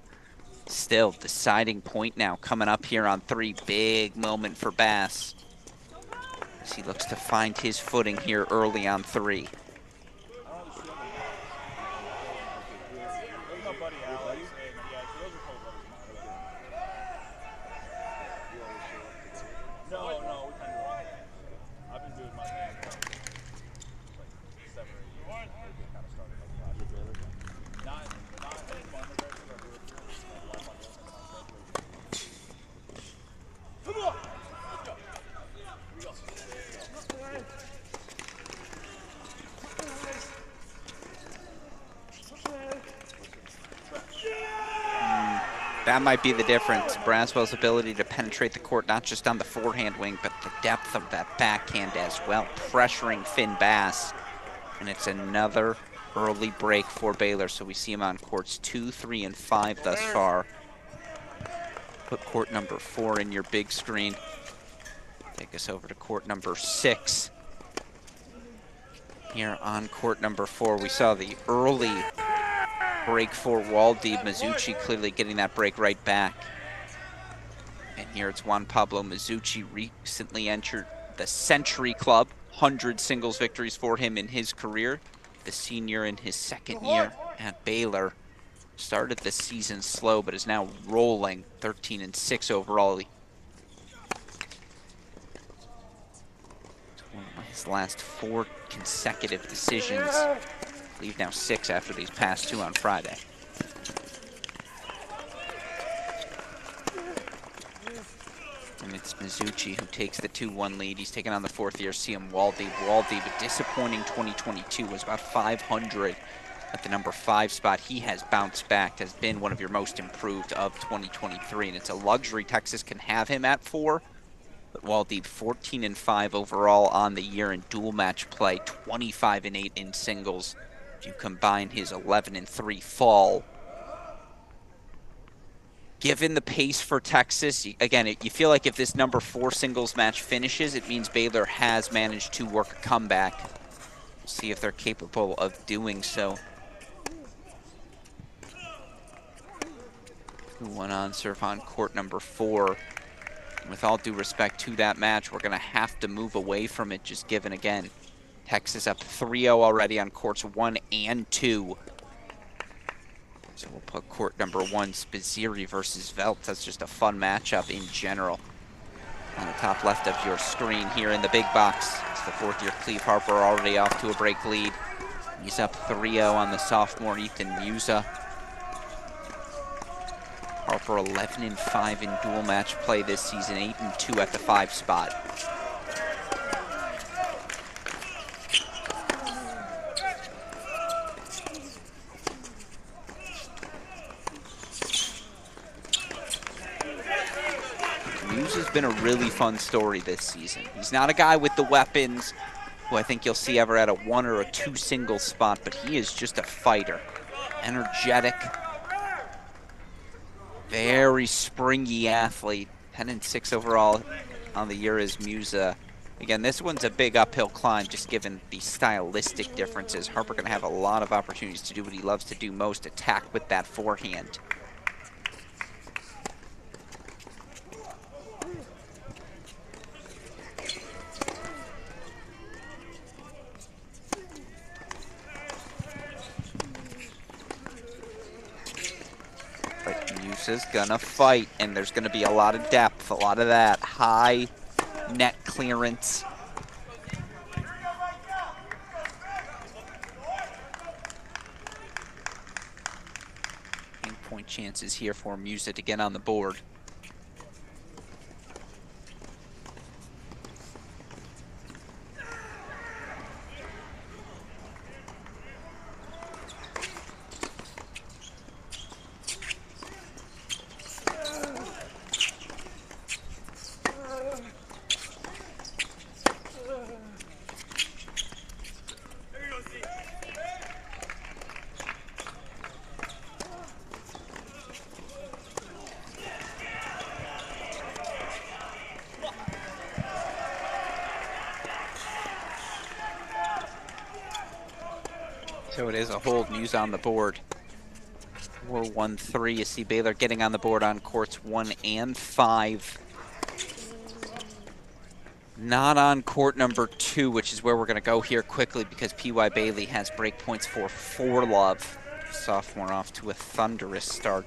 Still, deciding point now coming up here on 3. Big moment for Bass as he looks to find his footing here early on 3. That might be the difference. Braswell's ability to penetrate the court, not just on the forehand wing, but the depth of that backhand as well, pressuring Finn Bass. And it's another early break for Baylor, so we see him on courts 2, 3, and 5 thus far. Put court number 4 in your big screen. Take us over to court number 6. Here on court number 4, we saw the early break for Waldy. Mizuchi clearly getting that break right back. And here it's Juan Pablo Mizuchi, recently entered the Century Club. 100 singles victories for him in his career. The senior in his 2nd year at Baylor. Started the season slow, but is now rolling. 13-6 overall. His last 4 consecutive decisions. I believe now 6 after these past 2 on Friday. And it's Mizuchi who takes the 2-1 lead. He's taking on the 4th-year CM Waldy. Waldy, but disappointing 2022, was about 500 at the number 5 spot. He has bounced back, has been one of your most improved of 2023, and it's a luxury Texas can have him at 4. But Waldy, 14-5 overall on the year in dual match play, 25-8 in singles. If you combine his 11-3 fall. Given the pace for Texas, again, you feel like if this number 4 singles match finishes, it means Baylor has managed to work a comeback. We'll see if they're capable of doing so. 2-1 on serve on court number 4. With all due respect to that match, we're going to have to move away from it, just given, again, Texas up 3-0 already on courts 1 and 2. So we'll put court number 1, Spizzirri versus Velt. That's just a fun matchup in general. On the top left of your screen here in the big box, it's the 4th-year Cleve Harper already off to a break lead. He's up 3-0 on the sophomore Ethan Musa. Harper 11-5 in dual match play this season, 8-2 at the 5 spot. Musa's been a really fun story this season. He's not a guy with the weapons who I think you'll see ever at a 1 or a 2 singles spot, but he is just a fighter. Energetic. Very springy athlete. 10-6 overall on the year is Musa. Again, this one's a big uphill climb just given the stylistic differences. Harper going to have a lot of opportunities to do what he loves to do most, attack with that forehand. Musa's gonna fight, and there's gonna be a lot of depth, a lot of that high net clearance. chances here for Musa to get on the board. So it is a hold, Musa on the board. 4-1-3. You see Baylor getting on the board on courts 1 and 5. Not on court number 2, which is where we're going to go here quickly because P.Y. Bailey has break points for 4 love. Sophomore off to a thunderous start.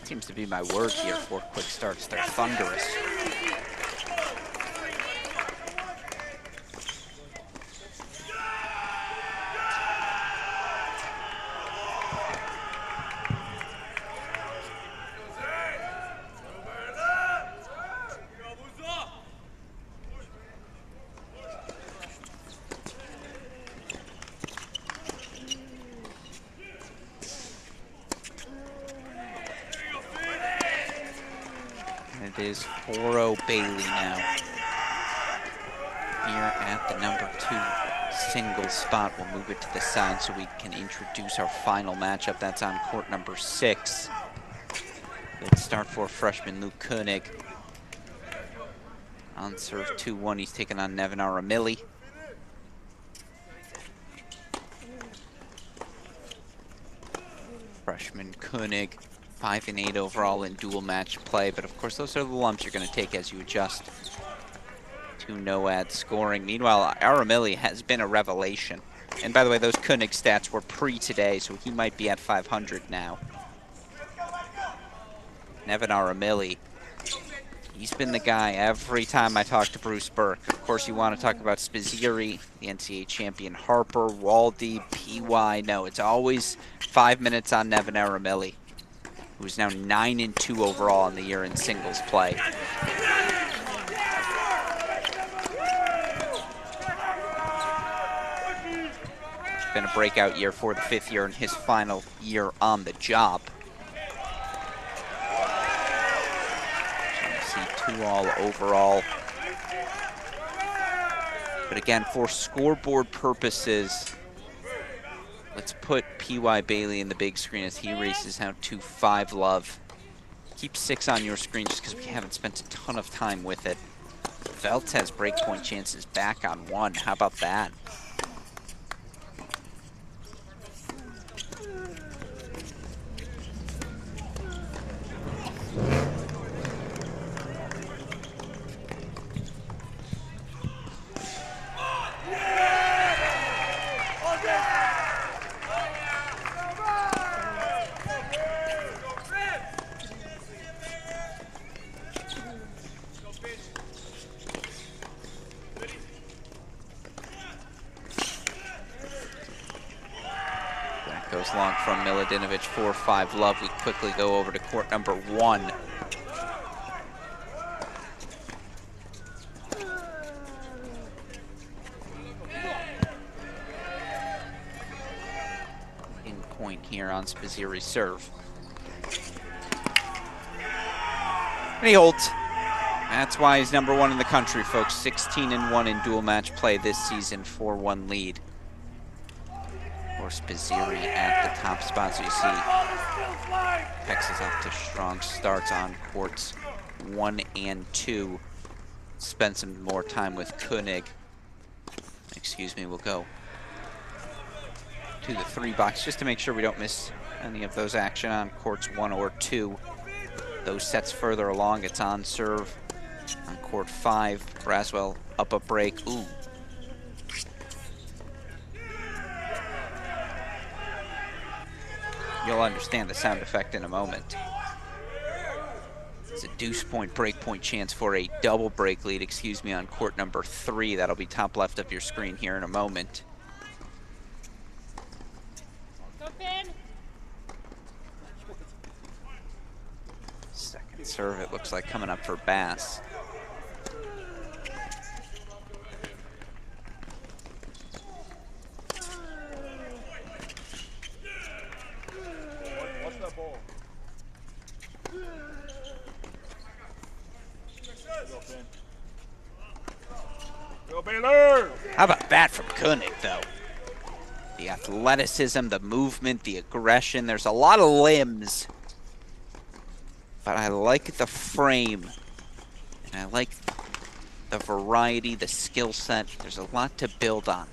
Seems to be my word here for quick starts. They're thunderous. It is 4-0 Bailey now. Here at the number 2 single spot. We'll move it to the side so we can introduce our final matchup. That's on court number 6. Good start for freshman Luke Koenig. On serve 2-1, he's taking on Nevin Aramili. Freshman Koenig, 5 and 8 overall in dual match play, but of course those are the lumps you're going to take as you adjust to no-ad scoring. Meanwhile, Aramili has been a revelation. And by the way, those Koenig stats were pre-today, so he might be at 500 now. Nevin Aramili, he's been the guy every time I talk to Bruce Burke. Of course, you want to talk about Spizzirri, the NCAA champion, Harper, Waldy, PY. No, it's always 5 minutes on Nevin Aramili, who's now 9 and 2 overall in the year in singles play. It's been a breakout year for the 5th year and his final year on the job. So you see 2 all overall. But again, for scoreboard purposes, let's put P.Y. Bailey in the big screen as he races out to 5 love. Keep 6 on your screen just because we haven't spent a ton of time with it. Veltz has breakpoint chances back on 1. How about that? Goes long from Miladinovich, 4-5 love. We quickly go over to court number 1. In point here on Spizzirri's serve. And he holds. That's why he's number 1 in the country, folks. 16 and 1 in dual match play this season, 4-1 lead. Spizzirri at the top spot, so you see Texas off to strong starts on courts 1 and 2. Spend some more time with Koenig. Excuse me, we'll go to the 3 box just to make sure we don't miss any of those action on courts 1 or 2. Those sets further along, it's on serve on court 5. Braswell up a break. Ooh. You'll understand the sound effect in a moment. It's a deuce point break point chance for a double break lead, excuse me, on court number 3. That'll be top left of your screen here in a moment. Serve, it looks like, coming up for Bass. Watch that ball. Go Baylor! How about that from Koenig, though? The athleticism, the movement, the aggression. There's a lot of limbs. But I like the frame. And I like the variety, the skill set. There's a lot to build on.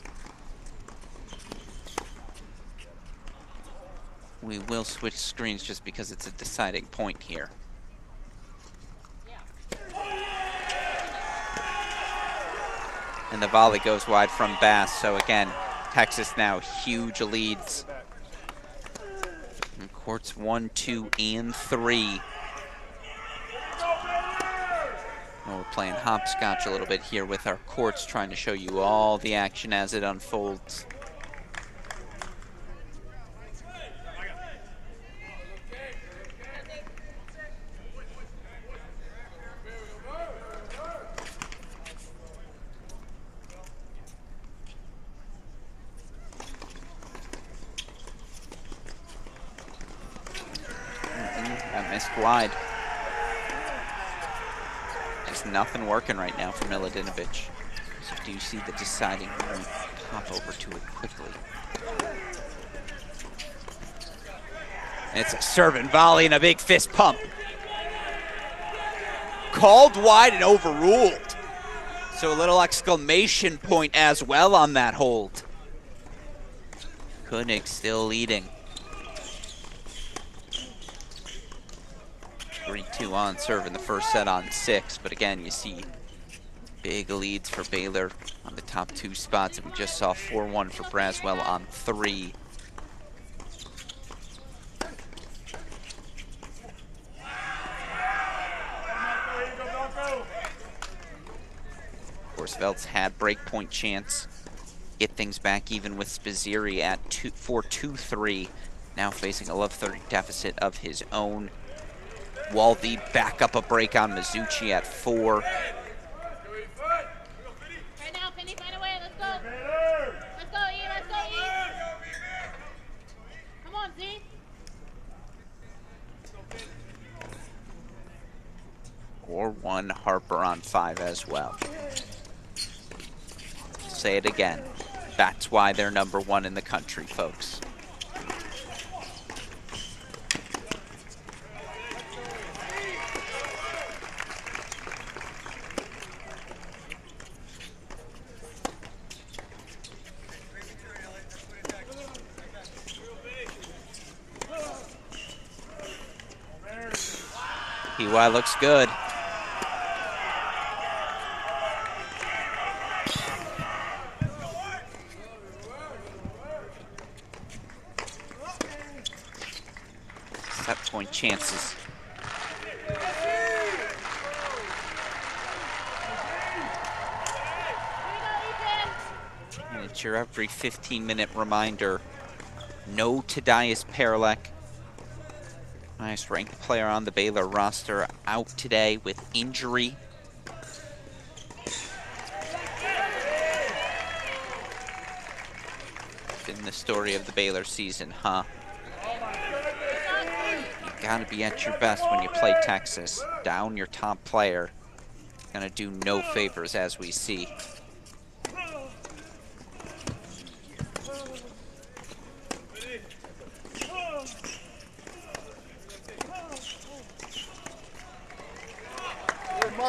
We will switch screens just because it's a deciding point here. And the volley goes wide from Bass. So again, Texas now huge leads. And courts 1, 2, and 3. And we're playing hopscotch a little bit here with our courts, trying to show you all the action as it unfolds. That missed wide. There's nothing working right now for Milutinovic. So do you see the deciding point? Hop over to it quickly. And it's a serve and volley and a big fist pump. Called wide and overruled. So a little exclamation point as well on that hold. Koenig still leading. 3-2 on serve in the first set on 6, but again, you see big leads for Baylor on the top 2 spots, and we just saw 4-1 for Braswell on 3. Of course, Velt's had breakpoint chance. Get things back even with Spizzirri at 4-2-3, now facing a love 30 deficit of his own. Waldy back up a break on Mizuchi at 4. Right now, Penny, find a way. Let's go. Let's go, E. Let's go, E. Come on, Z. 4-1 Harper on 5 as well. Say it again. That's why they're #1 in the country, folks. PY looks good. Set point chances. And it's your every 15-minute reminder. No Tadeusz Perlek. Highest ranked player on the Baylor roster, out today with injury. Been the story of the Baylor season, huh? You gotta be at your best when you play Texas. Down your top player. Gonna do no favors, as we see.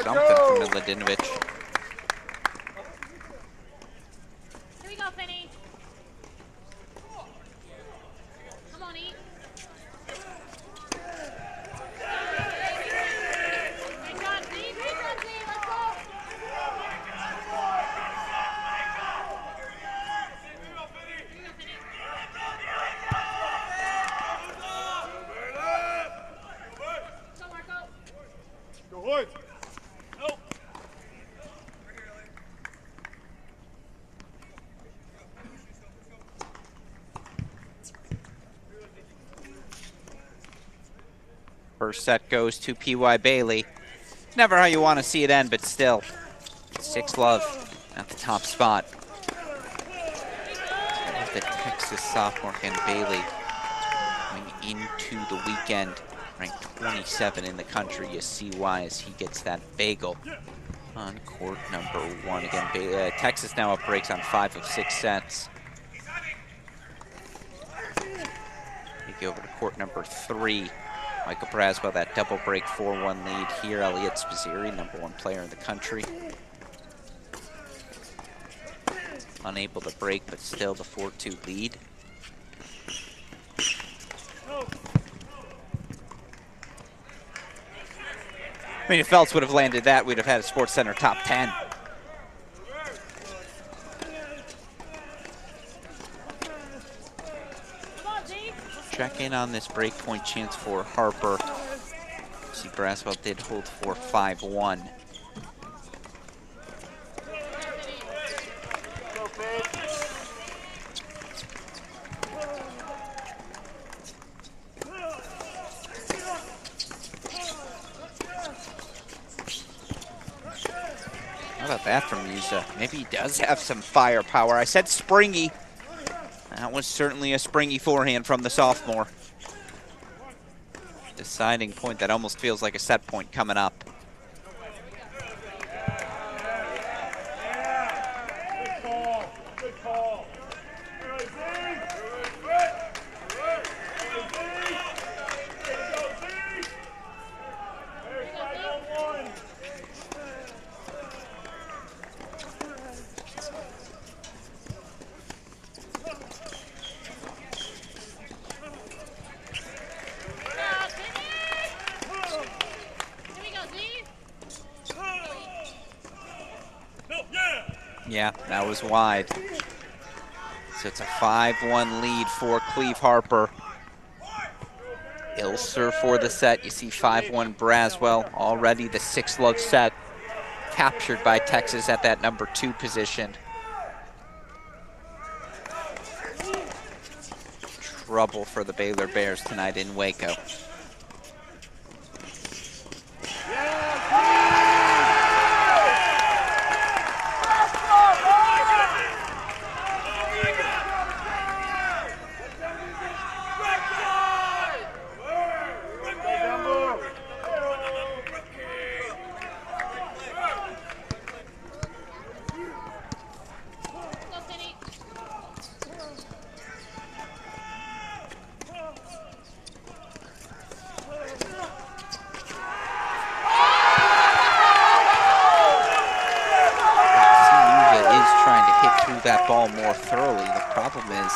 Something from Milutinovic. Here we go, Penny. Come on, E. Great job, Z. Great job, Z. Let's go. Go, Marco. Go Hoyt! First set goes to P.Y. Bailey. Never how you want to see it end, but still. 6-love at the top spot. The Texas sophomore Ken Bailey going into the weekend, ranked 27 in the country. You see why as he gets that bagel on court number 1. Again, Texas now up breaks on 5 of 6 sets. We go over to court number 3. Michael Braswell, that double break 4-1 lead here. Elliot Spizzeri, #1 player in the country. Unable to break, but still the 4-2 lead. I mean, if Phelps would have landed that, we'd have had a Sports Center top 10. Check in on this break point chance for Harper. See, Braswell did hold for 5-1. How about that from Musa? Maybe he does have some firepower. I said springy. That was certainly a springy forehand from the sophomore. Deciding point that almost feels like a set point coming up. Good call. Good call. Yeah, that was wide. So it's a 5-1 lead for Cleve Harper. Ilser for the set. You see 5-1 Braswell. Already the 6-love set captured by Texas at that #2 position. Trouble for the Baylor Bears tonight in Waco. That ball more thoroughly. The problem is,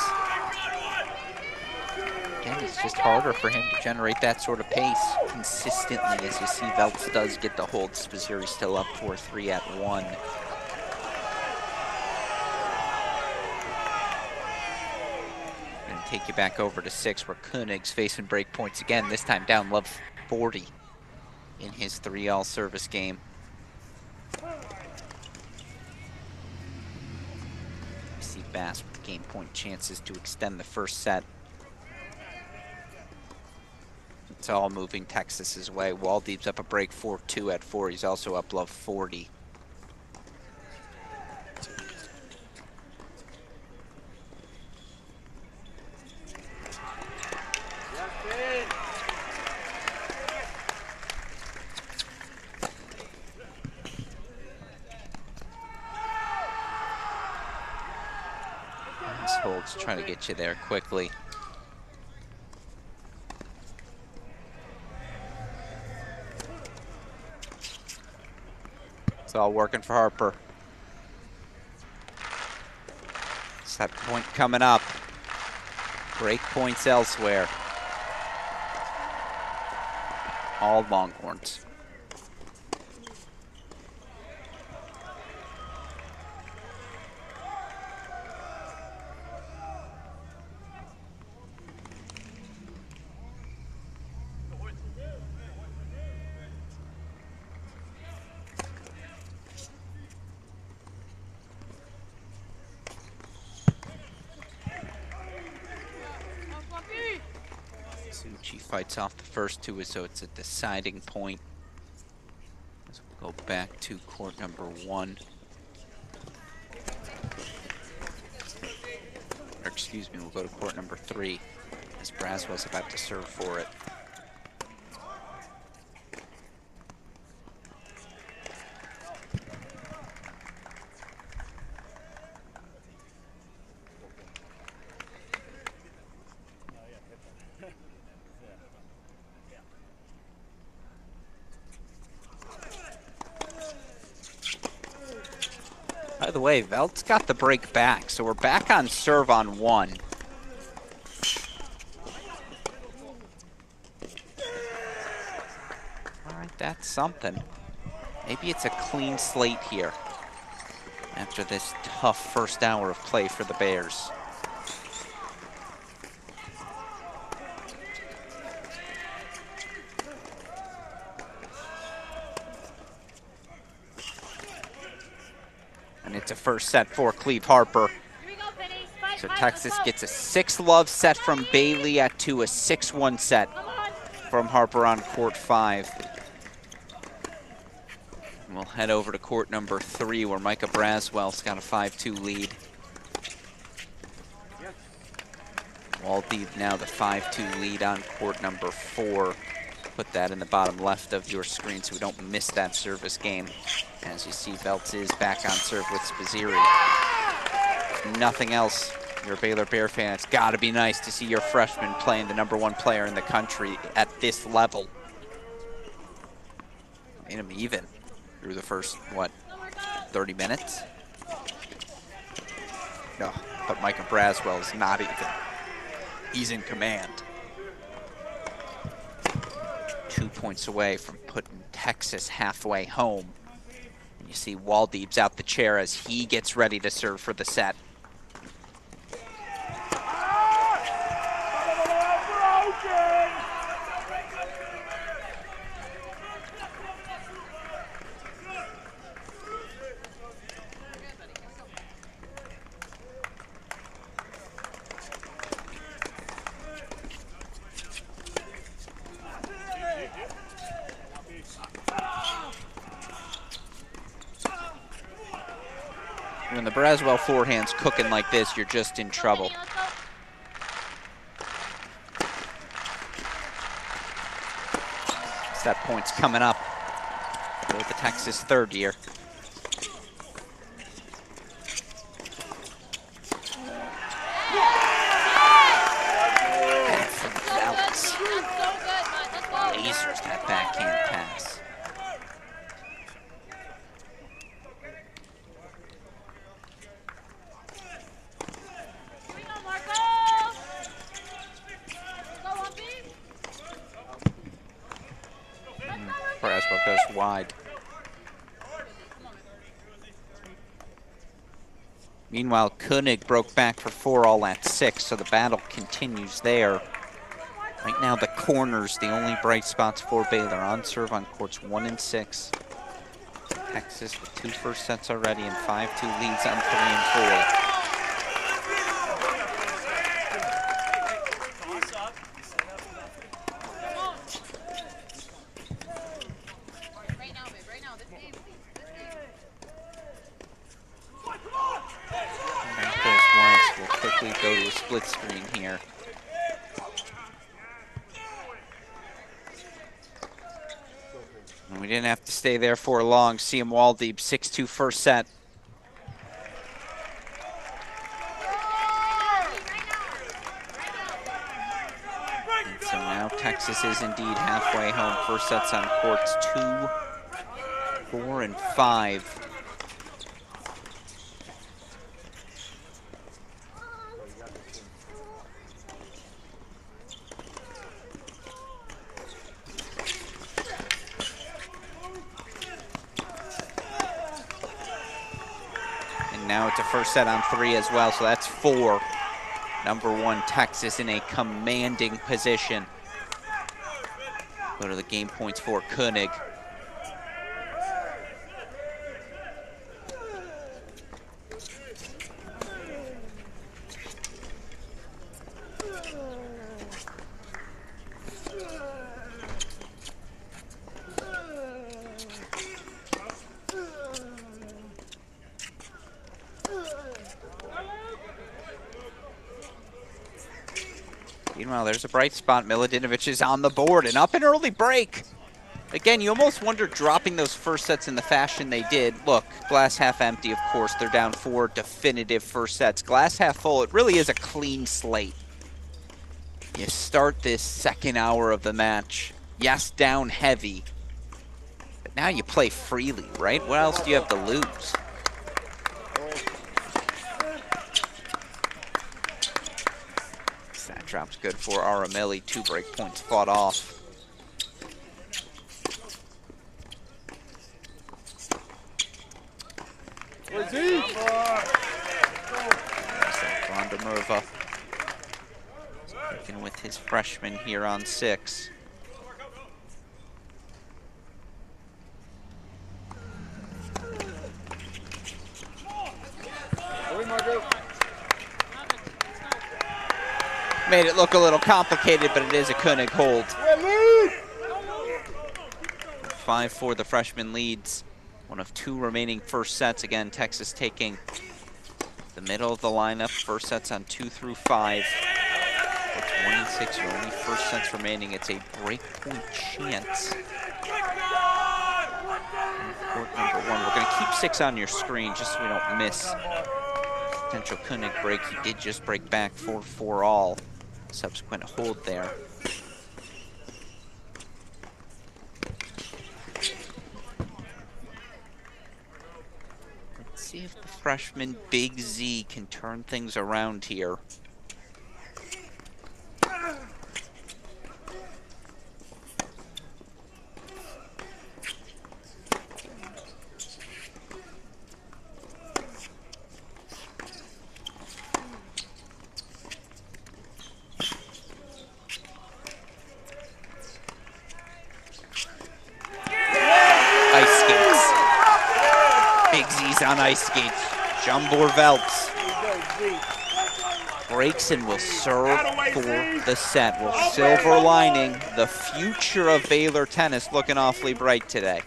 again, it's just harder for him to generate that sort of pace consistently. As you see, Phelps does get the hold. Spizzeri still up 4-3 at 1. And take you back over to 6, where Koenig's facing break points again. This time down love 40 in his 3-all service game. Bass with game point chances to extend the first set. It's all moving Texas's way. Waldeep's up a break 4-2 at 4. He's also up love 40. Holds trying to get you there quickly. It's all working for Harper. Set point coming up. Break points elsewhere. All Longhorns. fights off the first two as though it's a deciding point. As we'll go back to court number 1. Or excuse me, we'll go to court number 3 as Braswell's about to serve for it. By the way, Velt's got the break back, so we're back on serve on 1. All right, that's something. Maybe it's a clean slate here after this tough first hour of play for the Bears. And it's a first set for Cleve Harper. So Texas gets a 6-love set from Bailey to a 6-1 set from Harper on court 5. And we'll head over to court number 3 where Micah Braswell's got a 5-2 lead. Waldeeb now the 5-2 lead on court number 4. Put that in the bottom left of your screen so we don't miss that service game. As you see, Veltz is back on serve with Spazzeri. If nothing else, you're a Baylor Bear fan, it's got to be nice to see your freshman playing the #1 player in the country at this level. Made him even through the first, what, 30 minutes? No, but Micah Braswell is not even. He's in command. 2 points away from putting Texas halfway home. And you see Waldeeb's out the chair as he gets ready to serve for the set. When the Braswell forehand's cooking like this, you're just in trouble. Set point's coming up for the Texas third year. And from Veltz, lasers that backhand pass. Braswell goes wide. Meanwhile, Koenig broke back for 4 all at 6, so the battle continues there. Right now, the corner's the only bright spots for Baylor on serve on courts 1 and 6. Texas with 2 first sets already and 5-2 leads on 3 and 4. Go to a split screen here. And we didn't have to stay there for long. Siem Waldeeb, 6-2 first set. And so now Texas is indeed halfway home. First set's on courts 2, 4, and 5. Now it's a first set on 3 as well, so that's 4. #1 Texas in a commanding position. Go to the game points for Koenig. Meanwhile, there's a bright spot. Miladinovich is on the board and up an early break. Again, you almost wonder dropping those first sets in the fashion they did. Look, glass half empty, of course. They're down 4 definitive first sets. Glass half full, it really is a clean slate. You start this second hour of the match. Yes, down heavy. But now you play freely, right? What else do you have to lose? That drop's good for Aramili. 2 break points fought off. Merva working with his freshman here on 6. Made it look a little complicated, but it is a Koenig hold. 5-4, the freshman leads. One of 2 remaining first sets. Again, Texas taking the middle of the lineup. First sets on 2 through 5. For 26 are only first sets remaining. It's a breakpoint chance. Court number 1. We're going to keep 6 on your screen just so we don't miss potential Koenig break. He did just break back 4-4 all. Subsequent hold there. Let's see if the freshman Big Z can turn things around here. On ice skates, Jambor Velts breaks and will serve for the set. Well, silver lining, the future of Baylor tennis looking awfully bright today.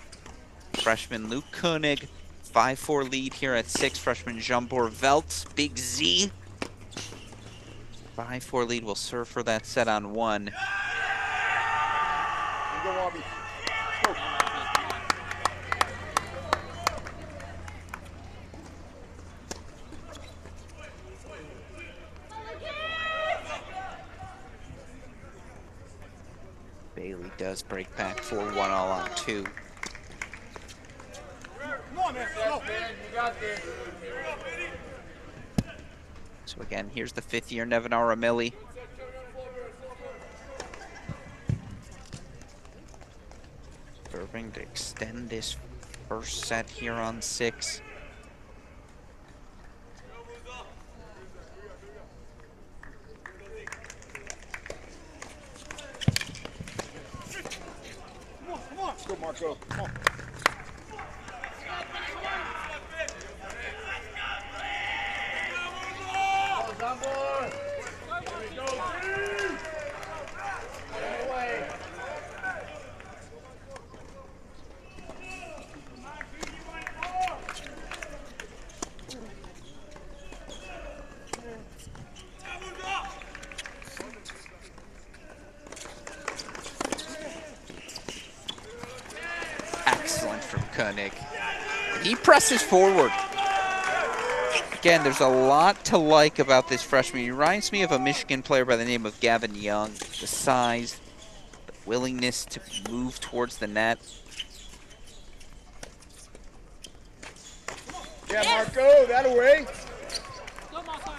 Freshman Luke Koenig, 5-4 lead here at 6. Freshman Jambor Velts, Big Z, 5-4 lead will serve for that set on 1. Bailey does break back 4-1 all on 2. So again, here's the 5th-year Nevin Aramili. Serving to extend this first set here on 6. Let's go, Marco. Come on. Excellent from Koenig. He presses forward. Again, there's a lot to like about this freshman. He reminds me of a Michigan player by the name of Gavin Young. The size, the willingness to move towards the net. Yeah, Marco, that away. Go, Marco.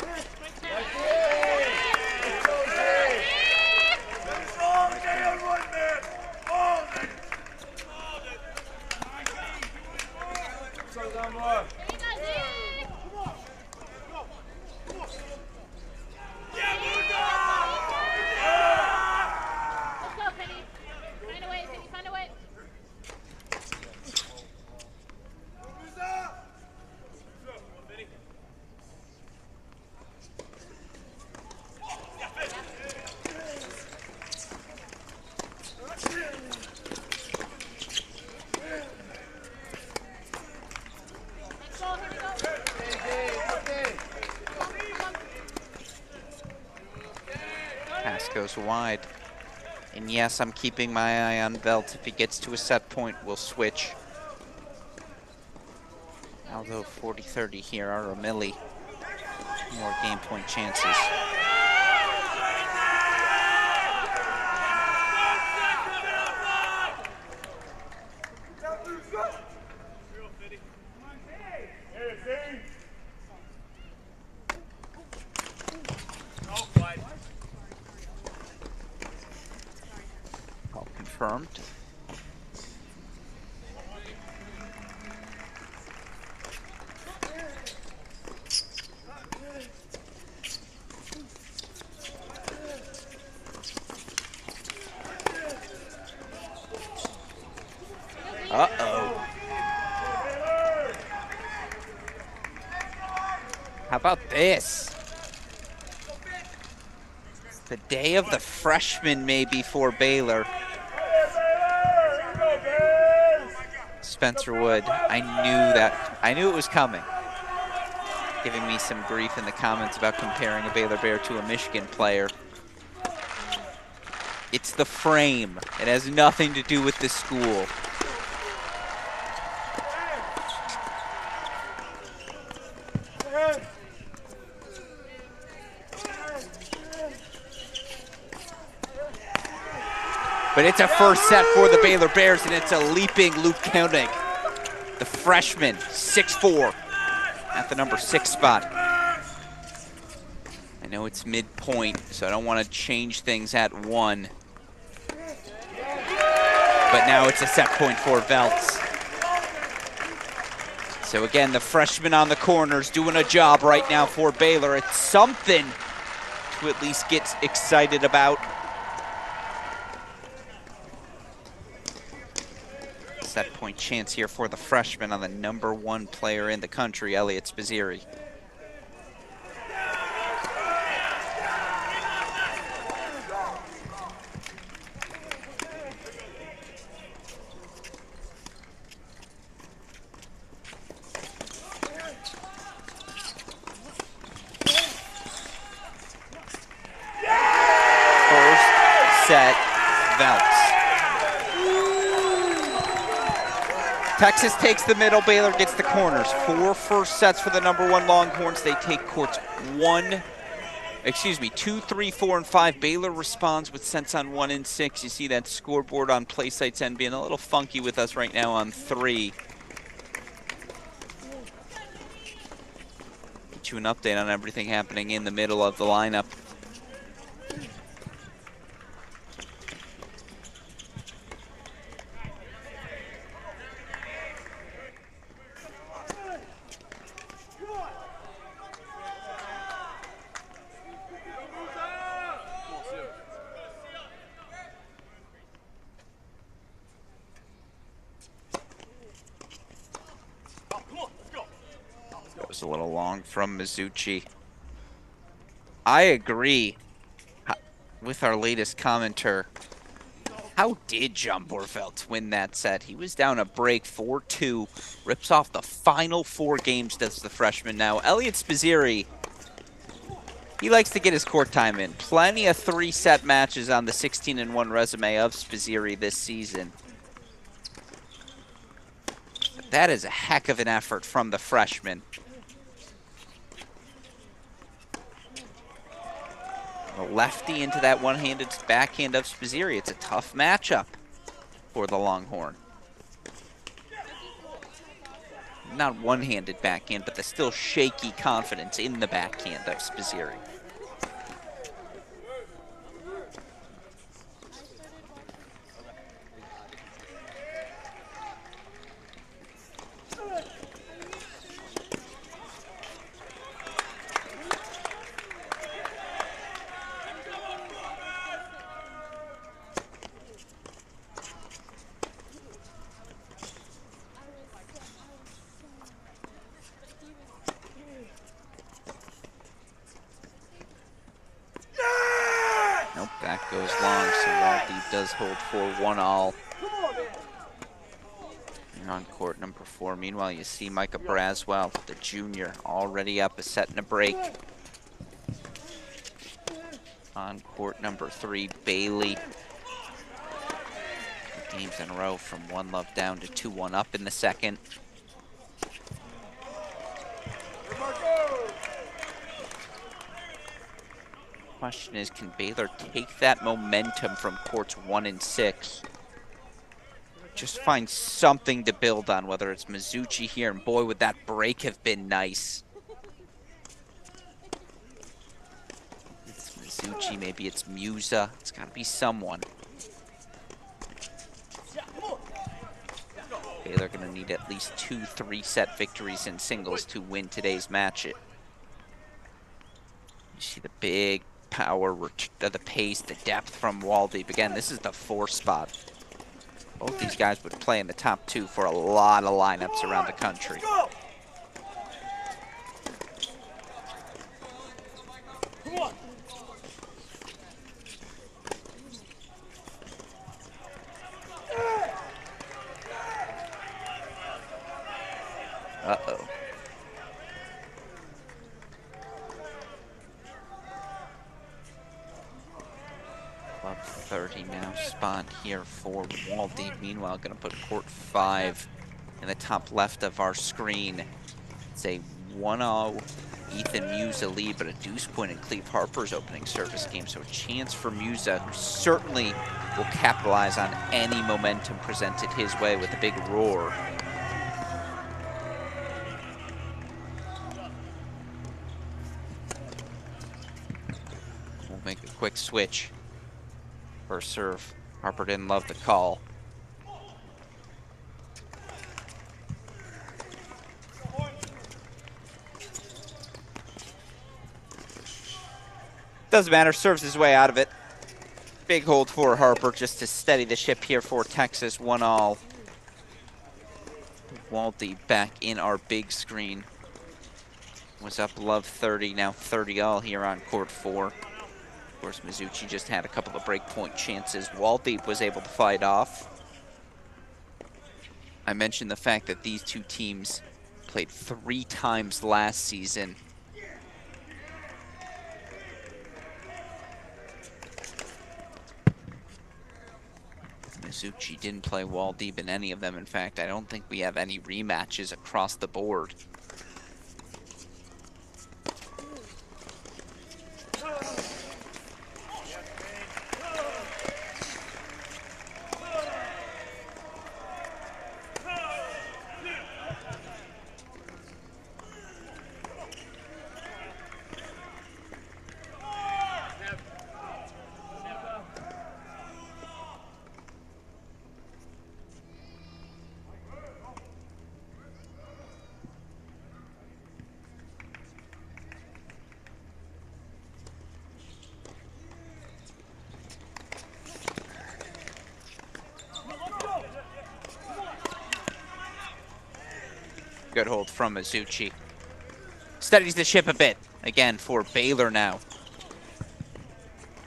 Pass goes wide. And yes, I'm keeping my eye on Velt. If he gets to a set point, we'll switch. Although 40-30 here are a milli. More game point chances. All confirmed. Uh-oh. How about this? The day of the freshman maybe for Baylor. Spencer Wood, I knew it was coming. Giving me some grief in the comments about comparing a Baylor Bear to a Michigan player. It's the frame. It has nothing to do with the school. But it's a first set for the Baylor Bears, and it's a leaping Luke Koenig, the freshman, 6'4", at the number 6 spot. I know it's midpoint, so I don't want to change things at 1. But now it's a set point for Veltz. So again, the freshman on the corners doing a job right now for Baylor. It's something to at least get excited about. Set point chance here for the freshman on the number 1 player in the country, Elliot Spizzirri. First set, Veltz. Texas takes the middle, Baylor gets the corners. 4 first sets for the number 1 Longhorns. They take courts 2, 3, 4, and 5. Baylor responds with sets on 1 and 6. You see that scoreboard on PlaySite's end being a little funky with us right now on 3. Get you an update on everything happening in the middle of the lineup. A little long from Mizuchi. I agree with our latest commenter. How did John Borfeldt win that set? He was down a break 4-2, rips off the final 4 games, does the freshman now. Elliot Spizzirri, he likes to get his court time in. Plenty of 3-set matches on the 16-1 resume of Spizzirri this season. But that is a heck of an effort from the freshman. A lefty into that one-handed backhand of Spizzirri. It's a tough matchup for the Longhorn. Not one-handed backhand, but the still shaky confidence in the backhand of Spizzirri. Nope, that goes long, so Waldy does hold for 1-all. You're on court number 4. Meanwhile, you see Micah Braswell, the junior, already up a set and a break. on court number 3, Bailey. 2 games in a row from 1-love down to 2-1 up in the second. Question is, can Baylor take that momentum from courts 1 and 6? Just find something to build on, whether it's Mizuchi here, and boy, would that break have been nice. It's Mizuchi, maybe it's Musa. It's got to be someone. Baylor going to need at least 2 3-set victories in singles to win today's match. You see the big power, the pace, the depth from Waldeep. Again, this is the 4 spot. Both these guys would play in the top 2 for a lot of lineups around the country. Uh-oh. Club 30 now spawned here for Waldeep. Meanwhile, going to put court 5 in the top left of our screen. It's a 1-0 Ethan Musa lead, but a deuce point in Cleve Harper's opening service game. So a chance for Musa, who certainly will capitalize on any momentum presented his way with a big roar. We'll make a quick switch. First serve. Harper didn't love the call. Doesn't matter, serves his way out of it. Big hold for Harper just to steady the ship here for Texas, 1-all. Waldeep back in our big screen. Was up love 30, now 30-all here on court 4. Of course, Mizuchi just had a couple of breakpoint chances. Waldeep was able to fight off. I mentioned the fact that these 2 teams played 3 times last season. Mizuchi didn't play Waldeep in any of them. In fact, I don't think we have any rematches across the board. Good hold from Mizuchi. Steadies the ship a bit. Again, for Baylor now.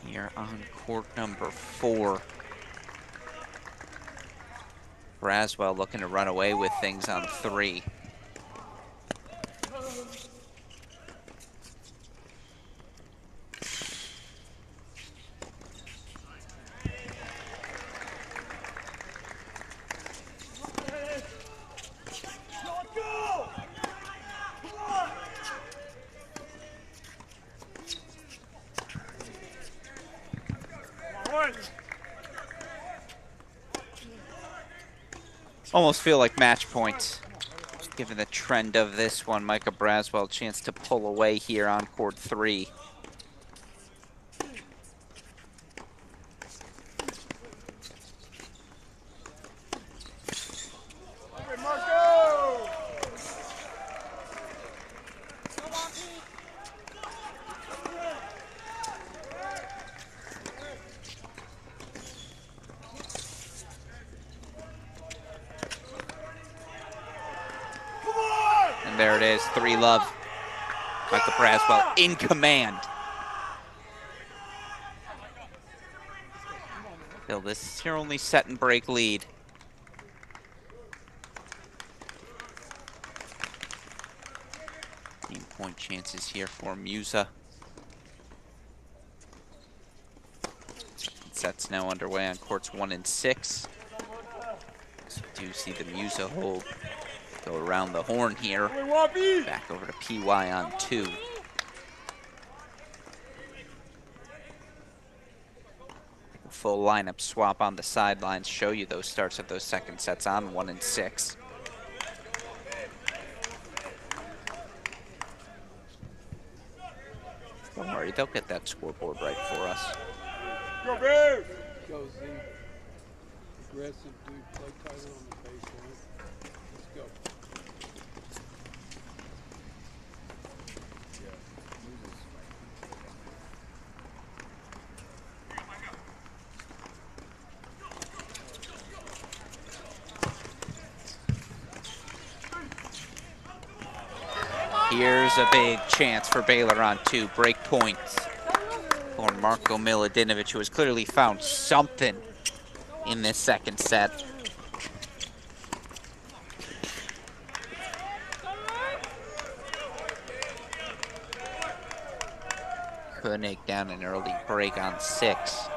Here on court number 4. Braswell looking to run away with things on 3. Almost feel like match points. Just given the trend of this one, Micah Braswell chance to pull away here on court 3. There it is, 3-love. Micah Braswell in command. Still, this is your only set and break lead. Team point chances here for Musa. sets now underway on courts 1 and 6. So we do see the Musa hold go around the horn here. Back over to PY on 2. Full lineup swap on the sidelines, show you those starts of those second sets on 1 and 6. Don't worry, they'll get that scoreboard right for us. Go, Bears! Go, Z. Aggressive, dude. Play tighter on the baseline. Let's go. Here's a big chance for Baylor on 2. Break points for Marko Miladinovic, who has clearly found something in this second set. Koenig down an early break on 6.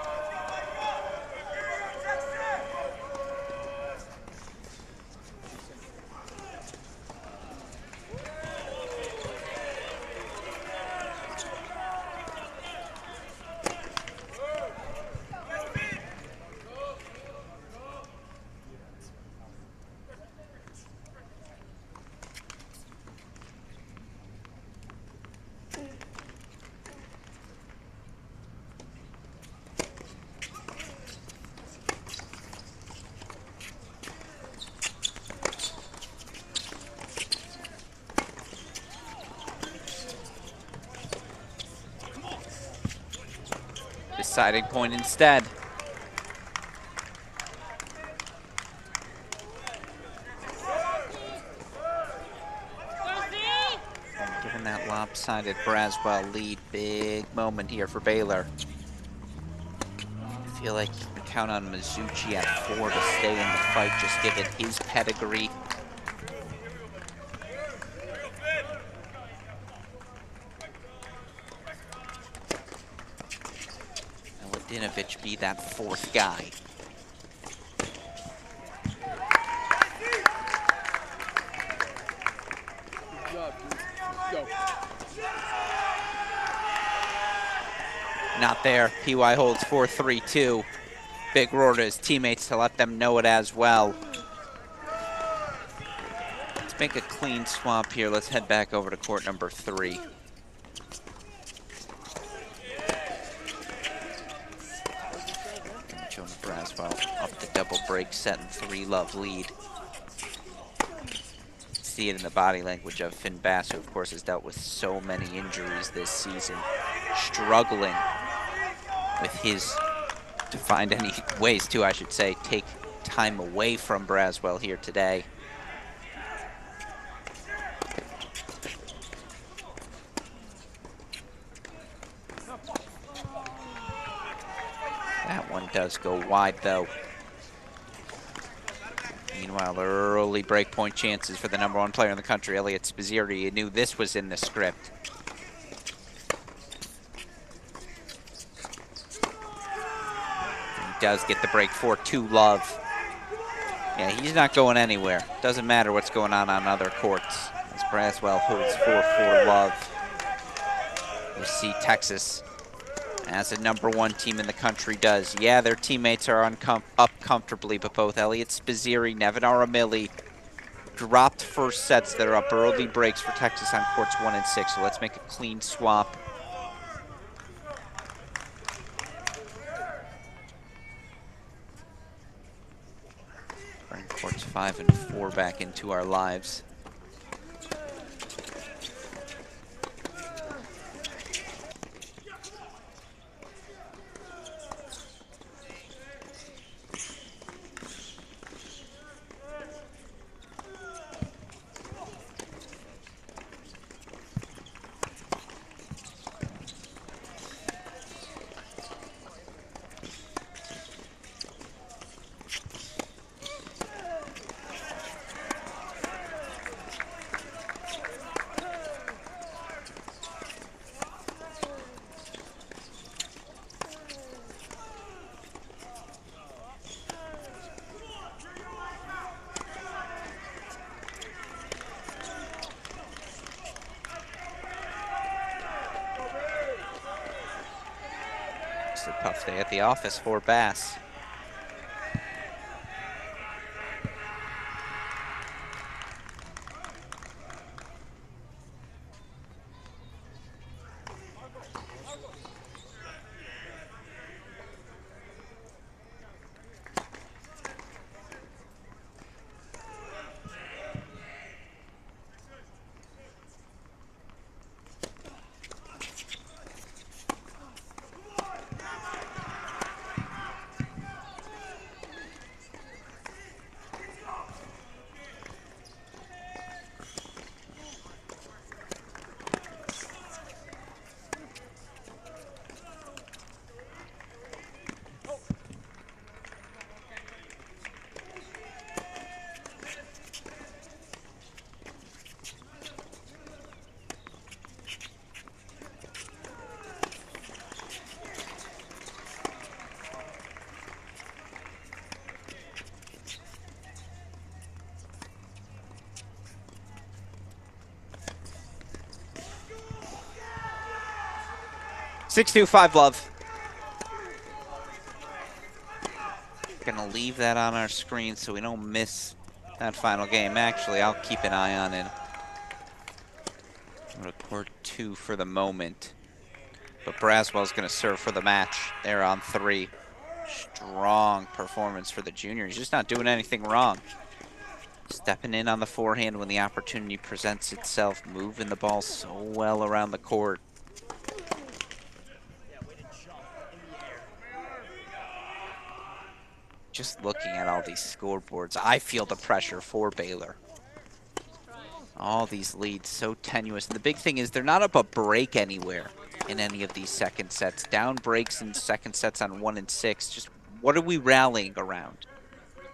Deciding point instead. Given that lopsided Braswell lead, big moment here for Baylor. I feel like you can count on Mizuchi at 4 to stay in the fight, just given his pedigree. Miladinovic be that 4th guy. Good job, dude. Let's go. Not there. PY holds 4-3-2. Big roar to his teammates to let them know it as well. Let's make a clean swap here. Let's head back over to court number 3. Jonah Braswell up the double break, setting 3-love lead. See it in the body language of Finn Bass, who of course has dealt with so many injuries this season, struggling with his, to find any ways to, I should say, take time away from Braswell here today. That one does go wide, though. Meanwhile, early breakpoint chances for the #1 player in the country, Elliot Spizzirri. You knew this was in the script. He does get the break 4-2 love. Yeah, he's not going anywhere. Doesn't matter what's going on other courts. As Braswell holds 4-4 love. You see Texas, as a #1 team in the country, does. Yeah, their teammates are up comfortably, but both Elliot Spizzirri, Nevin Aramili dropped first sets that are up early breaks for Texas on courts 1 and 6. So let's make a clean swap. Bring courts 5 and 4 back into our lives. It's a tough day at the office for Bass. (6-2-5 love). Gonna leave that on our screen so we don't miss that final game. Actually, I'll keep an eye on it. Go to court 2 for the moment. But Braswell's gonna serve for the match. They're on 3. Strong performance for the junior. He's just not doing anything wrong. Stepping in on the forehand when the opportunity presents itself. Moving the ball so well around the court. Just looking at all these scoreboards, I feel the pressure for Baylor. All these leads so tenuous. And the big thing is they're not up a break anywhere in any of these second sets. Down breaks in second sets on 1 and 6. Just what are we rallying around?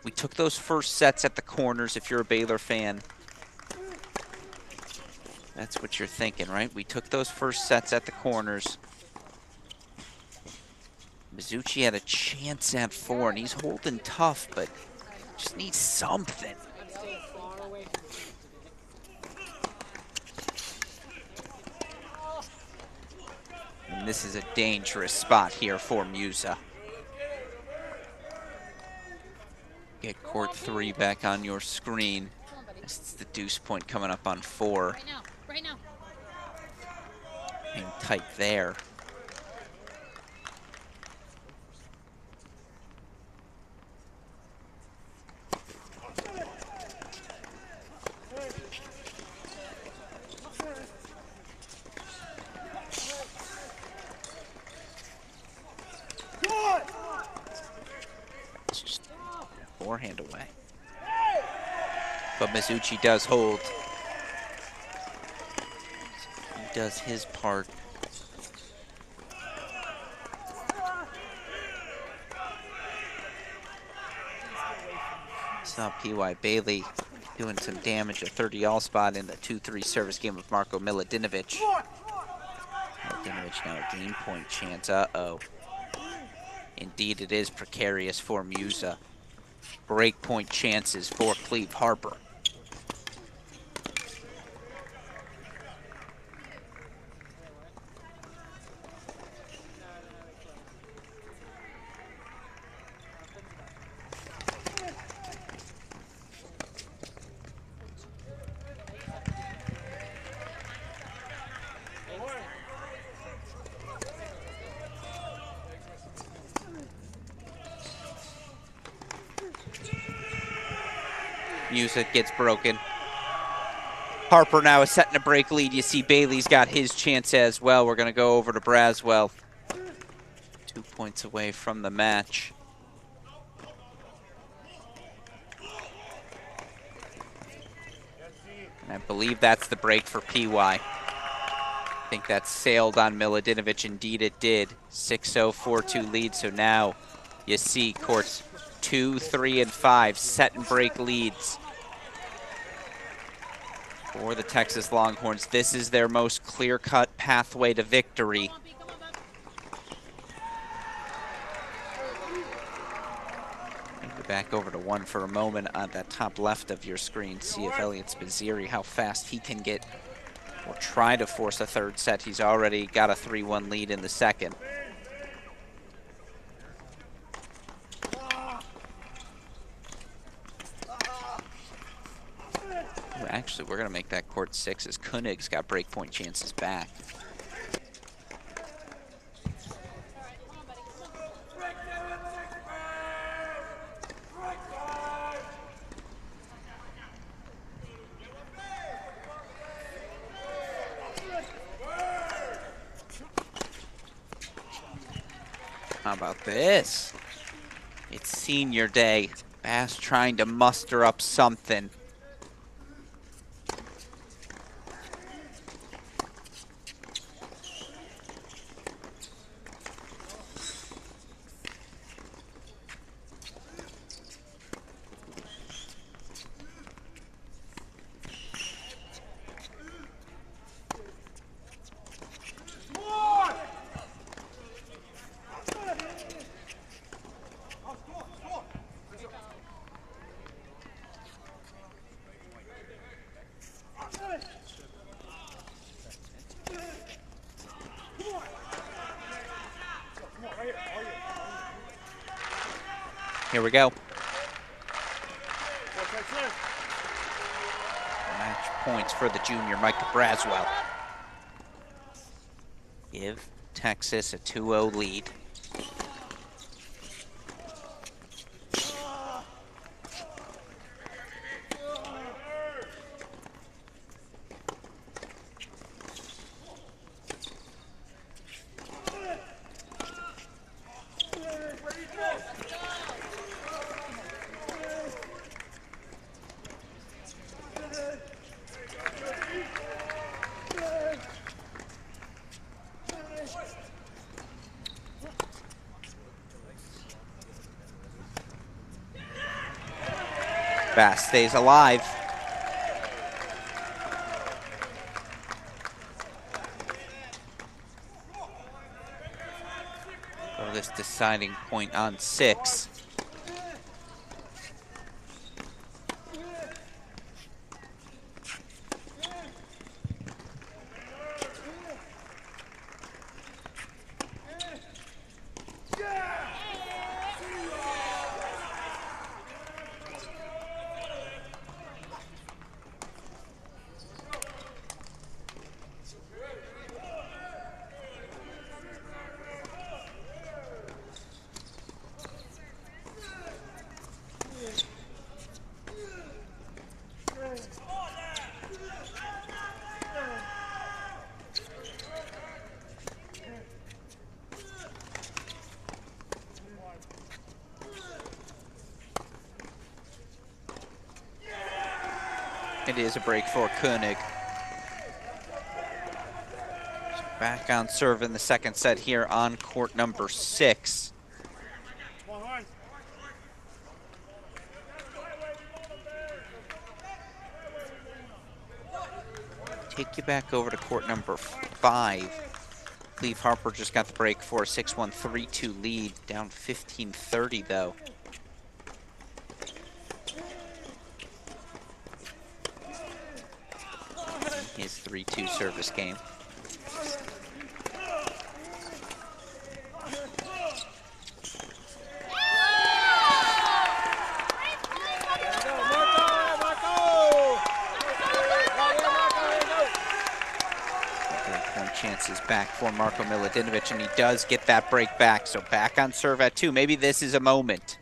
We took those first sets at the corners if you're a Baylor fan. That's what you're thinking, right? We took those first sets at the corners. Mizuchi had a chance at 4, and he's holding tough, but just needs something. And this is a dangerous spot here for Musa. Get court 3 back on your screen. It's the deuce point coming up on 4. Right now. Hang tight there. It's just forehand away. But Mizuchi does hold. He does his part. Saw P.Y. Bailey doing some damage, a 30-all spot in the 2-3 service game of Marko Milutinovic. Milutinovic now a game point chance. Uh-oh. Indeed, it is precarious for Musa. Break point chances for Cleve Harper. Musa gets broken. Harper now is setting a break lead. You see Bailey's got his chance as well. We're going to go over to Braswell. 2 points away from the match. And I believe that's the break for PY. I think that sailed on Milutinovic. Indeed it did. 6-0, 4-2 lead. So now you see courts 2, 3, and 5 set and break leads for the Texas Longhorns. This is their most clear-cut pathway to victory. Go back over to 1 for a moment on that top left of your screen. See if Elliot Spizzirri, how fast he can get or try to force a third set. He's already got a 3-1 lead in the second. Actually, we're going to make that court 6 as Koenig's got breakpoint chances back. How about this? It's senior day. Bass trying to muster up something. Here we go. Match points for the junior, Micah Braswell. Give Texas a 2-0 lead. Bass stays alive. So this deciding point on 6. It is a break for Koenig. Back on serve in the second set here on court number 6. Take you back over to court number 5. Cleve Harper just got the break for a 6-1, 3-2 lead, down 15-30 though. His 3-2 service game. Breakpoint chances back for Marko Milutinovic, and he does get that break back. So back on serve at 2. Maybe this is a moment.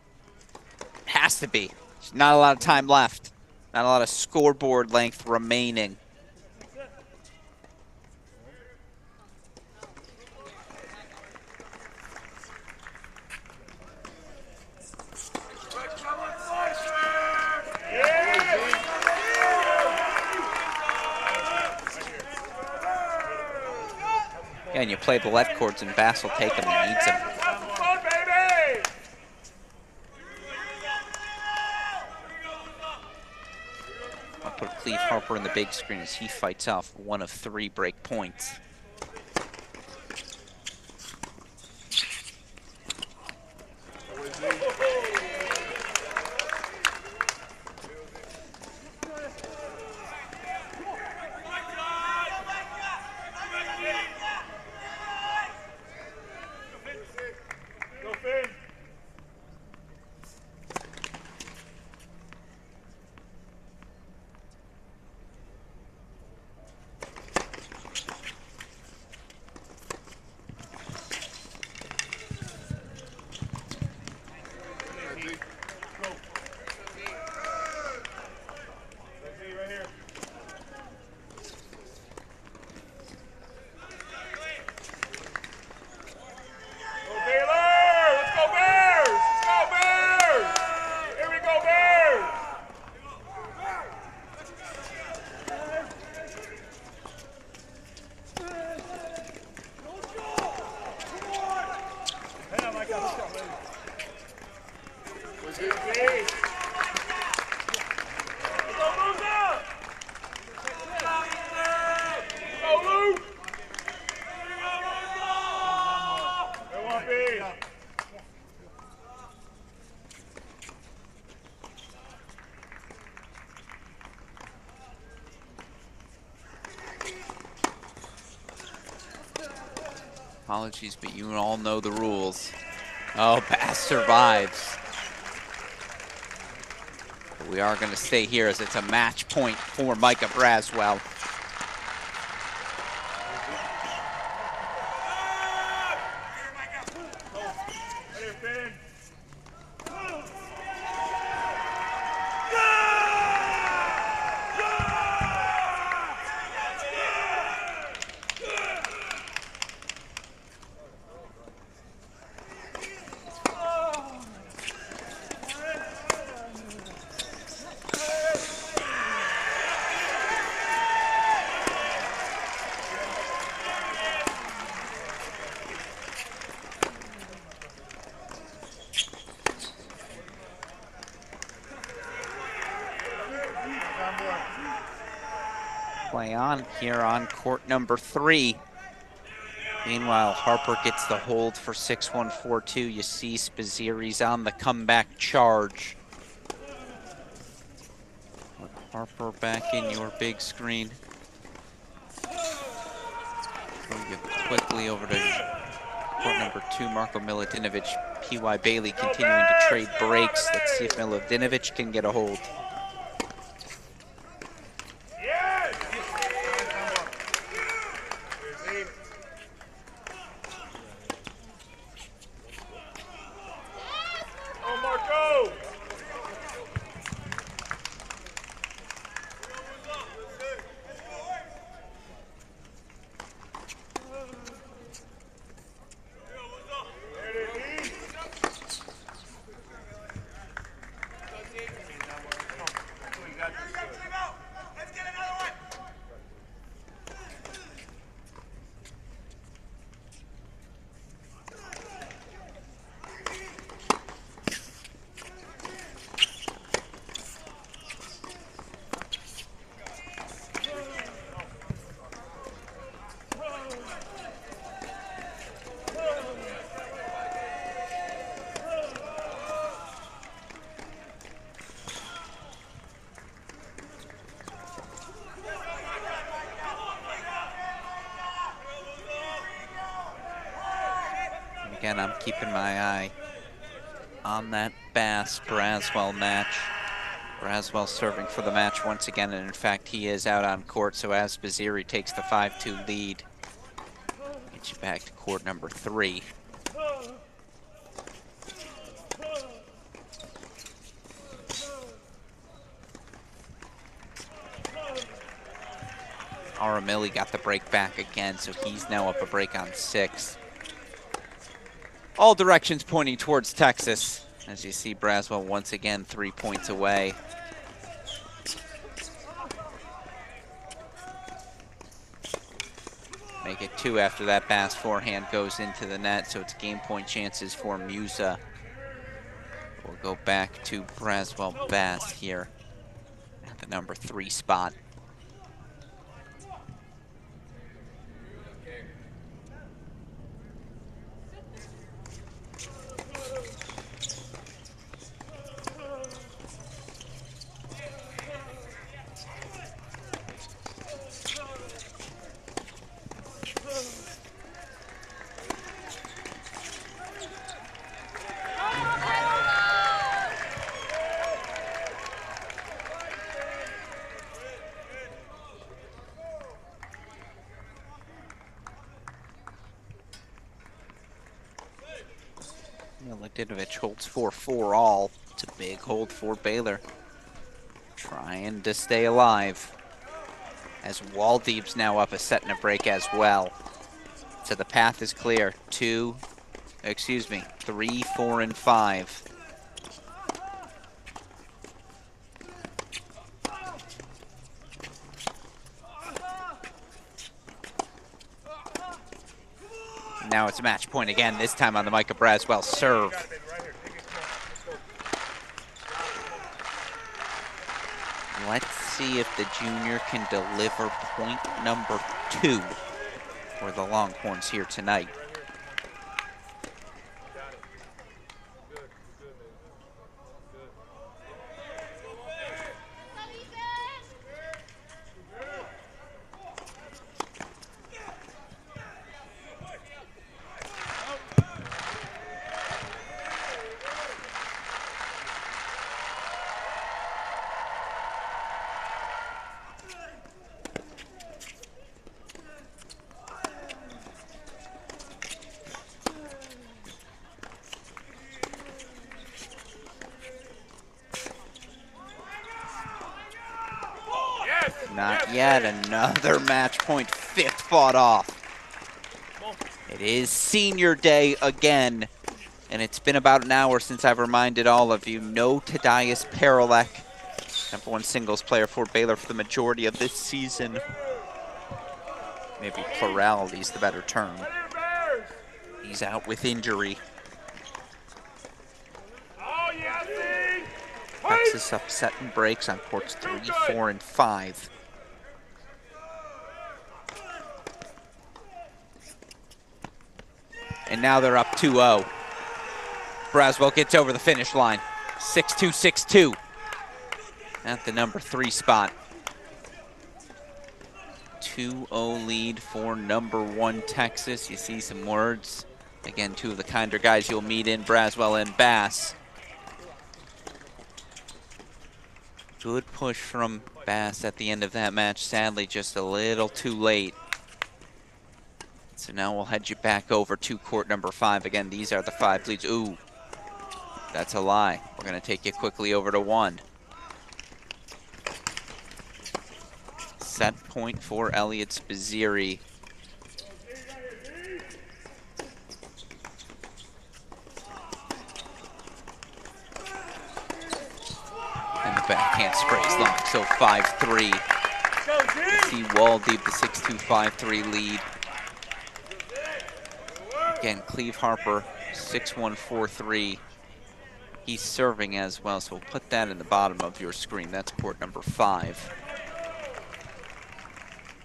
Has to be. There's not a lot of time left. Not a lot of scoreboard length remaining. Yeah, and you play the left chords, and Bass will take him. He needs him. I'll put Cleve Harper in the big screen as he fights off one of 3 break points. Apologies, but you all know the rules. Oh, Bass survives. But we are going to stay here as it's a match point for Micah Braswell. Play on here on court number 3. Meanwhile, Harper gets the hold for 6-1-4-2. You see Spazziri's on the comeback charge. Put Harper back in your big screen. We'll get quickly over to court number 2, Marko Milutinovic. P.Y. Bailey continuing to trade breaks. Let's see if Milutinovic can get a hold. Again, I'm keeping my eye on that Bass-Braswell match. Braswell serving for the match once again, and in fact, he is out on court, so as Spazziri takes the 5-2 lead, get you back to court number 3. Aramilli got the break back again, so he's now up a break on 6. All directions pointing towards Texas. As you see, Braswell once again 3 points away. Make it 2 after that Bass forehand goes into the net, so it's game point chances for Musa. We'll go back to Braswell Bass here at the number 3 spot. Milutinovic holds 4-4 all. It's a big hold for Baylor. Trying to stay alive. As Waldeep's now up a set and a break as well. So the path is clear. 3, 4, and 5. Now it's a match point again, this time on the Micah Braswell serve. Let's see if the junior can deliver point number 2 for the Longhorns here tonight. Yet another match point, fifth fought off. It is senior day again, and it's been about an hour since I've reminded all of you, no Tadeusz Paralek, #1 singles player for Baylor for the majority of this season. Maybe plurality is the better term. He's out with injury. Texas upset in breaks on courts 3, 4, and 5. And now they're up 2-0. Braswell gets over the finish line. 6-2, 6-2 at the number 3 spot. 2-0 lead for number 1 Texas. You see some words. Again, two of the kinder guys you'll meet in Braswell and Bass. Good push from Bass at the end of that match. Sadly, just a little too late. So now we'll head you back over to court number 5. Again, these are the 5 leads. Ooh, that's a lie. We're gonna take you quickly over to 1. Set point for Elliot Spizzirri. And the backhand sprays long, so 5-3. You see Waldeep, the 6-2, 5-3 lead. Again, Cleve Harper, 6-1, 4-3. He's serving as well, so we'll put that in the bottom of your screen. That's court number 5.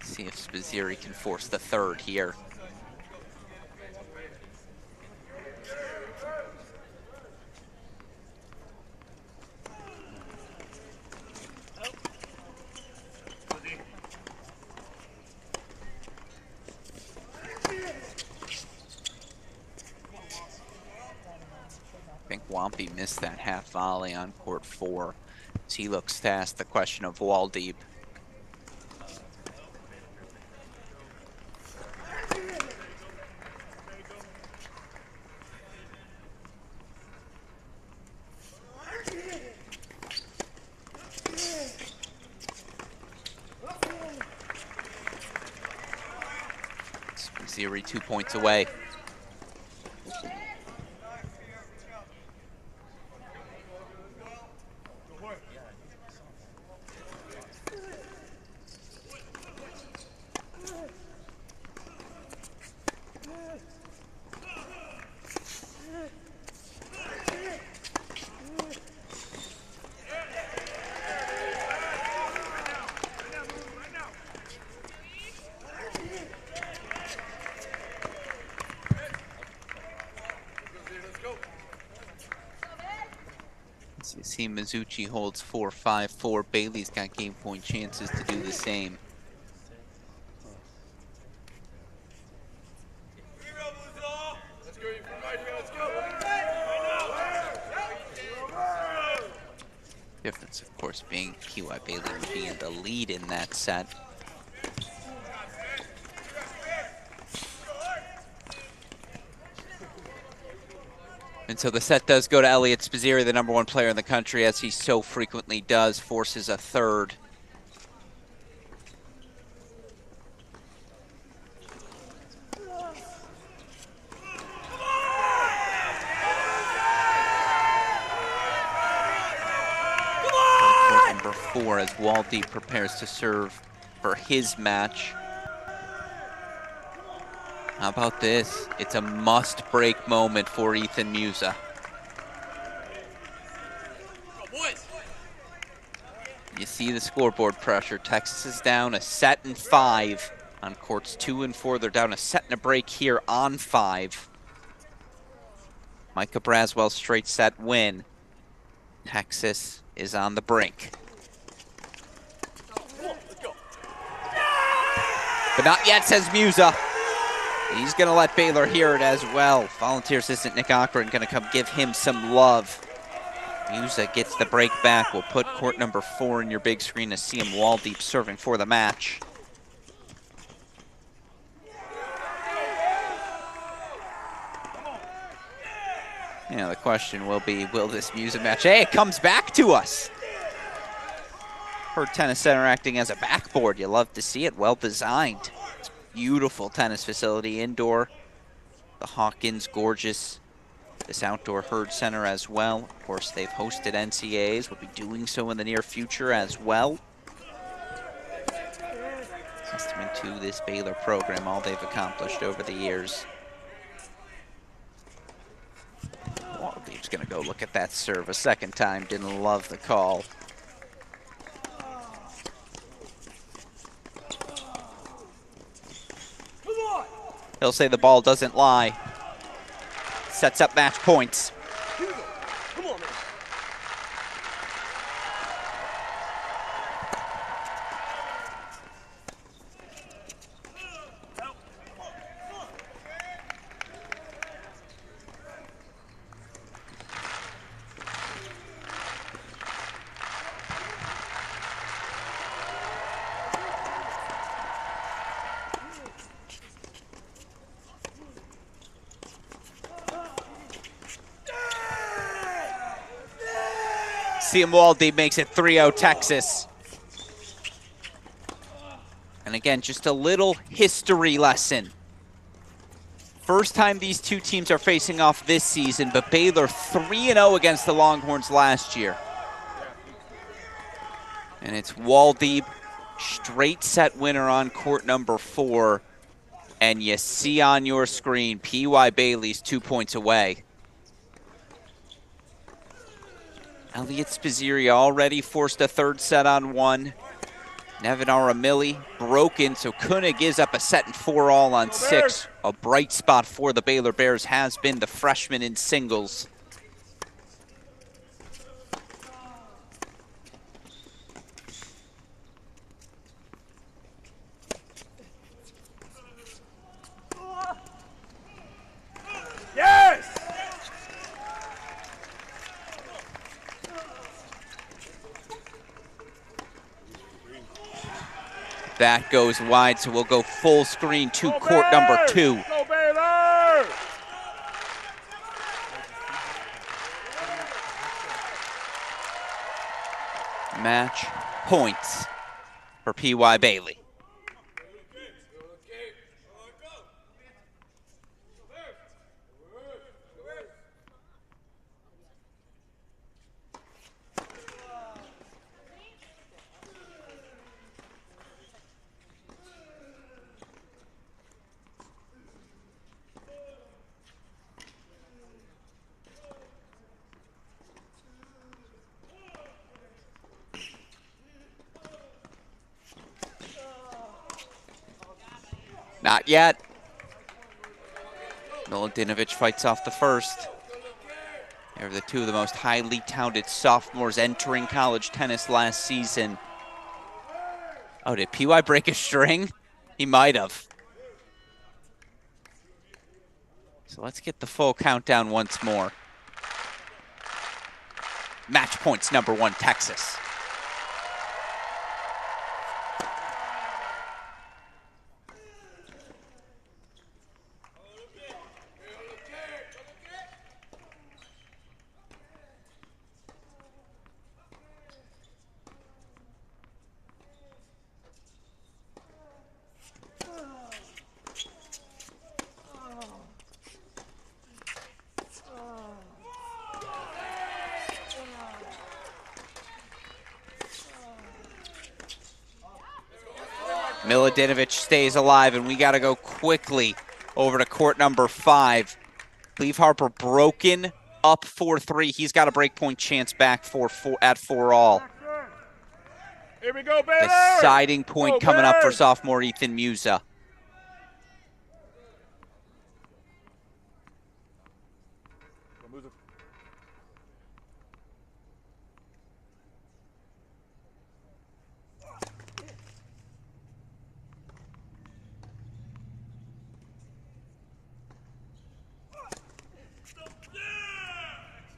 See if Spizzirri can force the 3rd here. I think Wampy missed that half volley on court 4. So he looks to ask the question of Waldeep. Spizzirri 2 points away. So you see Mizuchi holds 4-5-4. Bailey's got game point chances to do the same. Difference, of course, being T.Y. Bailey would be in the lead in that set. And so the set does go to Elliot Spizzirri, the #1 player in the country, as he so frequently does, forces a 3rd. Court number 4 as Waldeep prepares to serve for his match. How about this? It's a must-break moment for Ethan Musa. You see the scoreboard pressure. Texas is down a set and 5 on courts 2 and 4. They're down a set and a break here on 5. Micah Braswell's straight set win. Texas is on the brink. But not yet, says Musa. He's going to let Baylor hear it as well. Volunteer assistant Nick Cochran going to come give him some love. Musa gets the break back. We'll put court number 4 in your big screen to see him Waldeep serving for the match. Yeah, the question will be, will this Musa match? Hey, it comes back to us. Herd Tennis Center acting as a backboard. You love to see it. Well designed. It's a beautiful tennis facility indoor. The Hawkins, gorgeous. This outdoor Herd Center as well. Of course, they've hosted NCAAs. Will be doing so in the near future as well. Testament to this Baylor program, all they've accomplished over the years. Waldeep's gonna go look at that serve a second time. Didn't love the call. He'll say the ball doesn't lie. Sets up match points. Come on, man. Waldeep makes it 3-0 Texas. And again, just a little history lesson. First time these two teams are facing off this season, but Baylor 3-0 against the Longhorns last year. And it's Waldeep, straight set winner on court number 4. And you see on your screen, P.Y. Bailey's 2 points away. Elliot Spazzieri already forced a third set on 1. Nevin Aramili broken, so Kuna gives up a set and 4-all on 6. A bright spot for the Baylor Bears has been the freshman in singles. Yes! That goes wide, so we'll go full screen to court number 2. Go Baylor! Match points for P.Y. Bailey. Not yet. Miladinovich fights off the first. They're the two of the most highly touted sophomores entering college tennis last season. Oh, did PY break a string? He might have. So let's get the full countdown once more. Match points number 1, Texas. Miladinovich stays alive, and we got to go quickly over to court number 5. Cleve Harper broken up 4-3. He's got a breakpoint chance back at 4-all. Here we go, Baylor! Deciding point Go, coming up for Bears! sophomore Ethan Musa.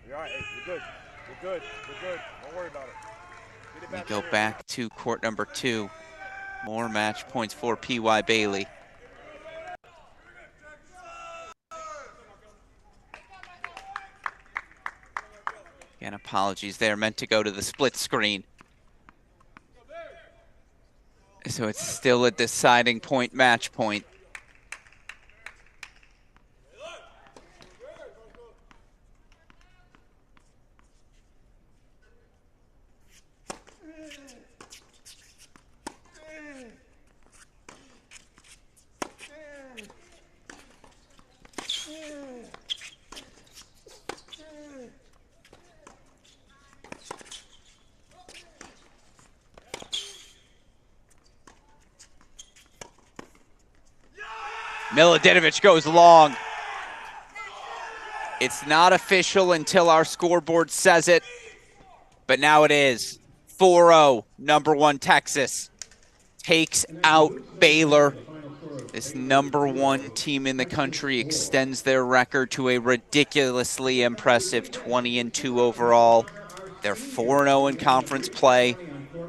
You're all right. Hey, you're good. You're good. You're good. Don't worry about it. Get it We back go there. back to court number 2. More match points for P.Y. Bailey. Again, apologies there. Meant to go to the split screen. So it's still a deciding point, match point. Miladinovich goes long. It's not official until our scoreboard says it, but now it is. 4-0, number 1 Texas takes out Baylor. This number 1 team in the country extends their record to a ridiculously impressive 20-2 overall. They're 4-0 in conference play.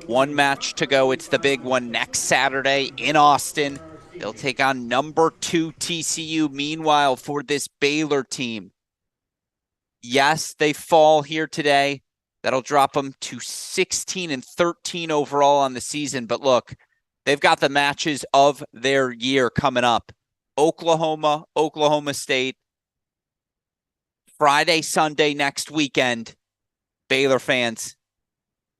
1 match to go. It's the big one next Saturday in Austin. They'll take on number 2 TCU. Meanwhile, for this Baylor team, yes, they fall here today. That'll drop them to 16-13 overall on the season. But look, they've got the matches of their year coming up. Oklahoma, Oklahoma State, Friday, Sunday next weekend. Baylor fans,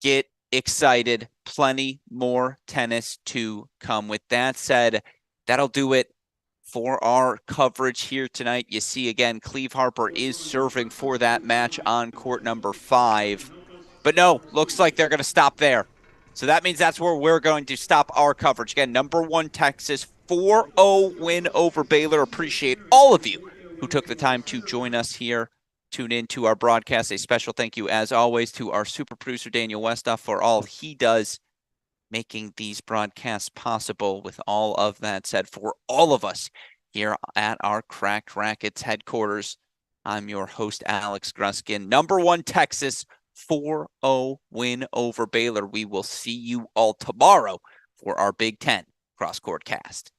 get excited. Plenty more tennis to come. With that said, that'll do it for our coverage here tonight. You see, again, Cleve Harper is serving for that match on court number 5. But no, looks like they're going to stop there. So that means that's where we're going to stop our coverage. Again, number 1 Texas, 4-0 win over Baylor. Appreciate all of you who took the time to join us here. Tune in to our broadcast. A special thank you, as always, to our super producer, Daniel Westoff, for all he does making these broadcasts possible. With all of that said, for all of us here at our Cracked Racquets headquarters, I'm your host, Alex Gruskin. Number 1 Texas, 4-0 win over Baylor. We will see you all tomorrow for our Big Ten CrossCourt cast.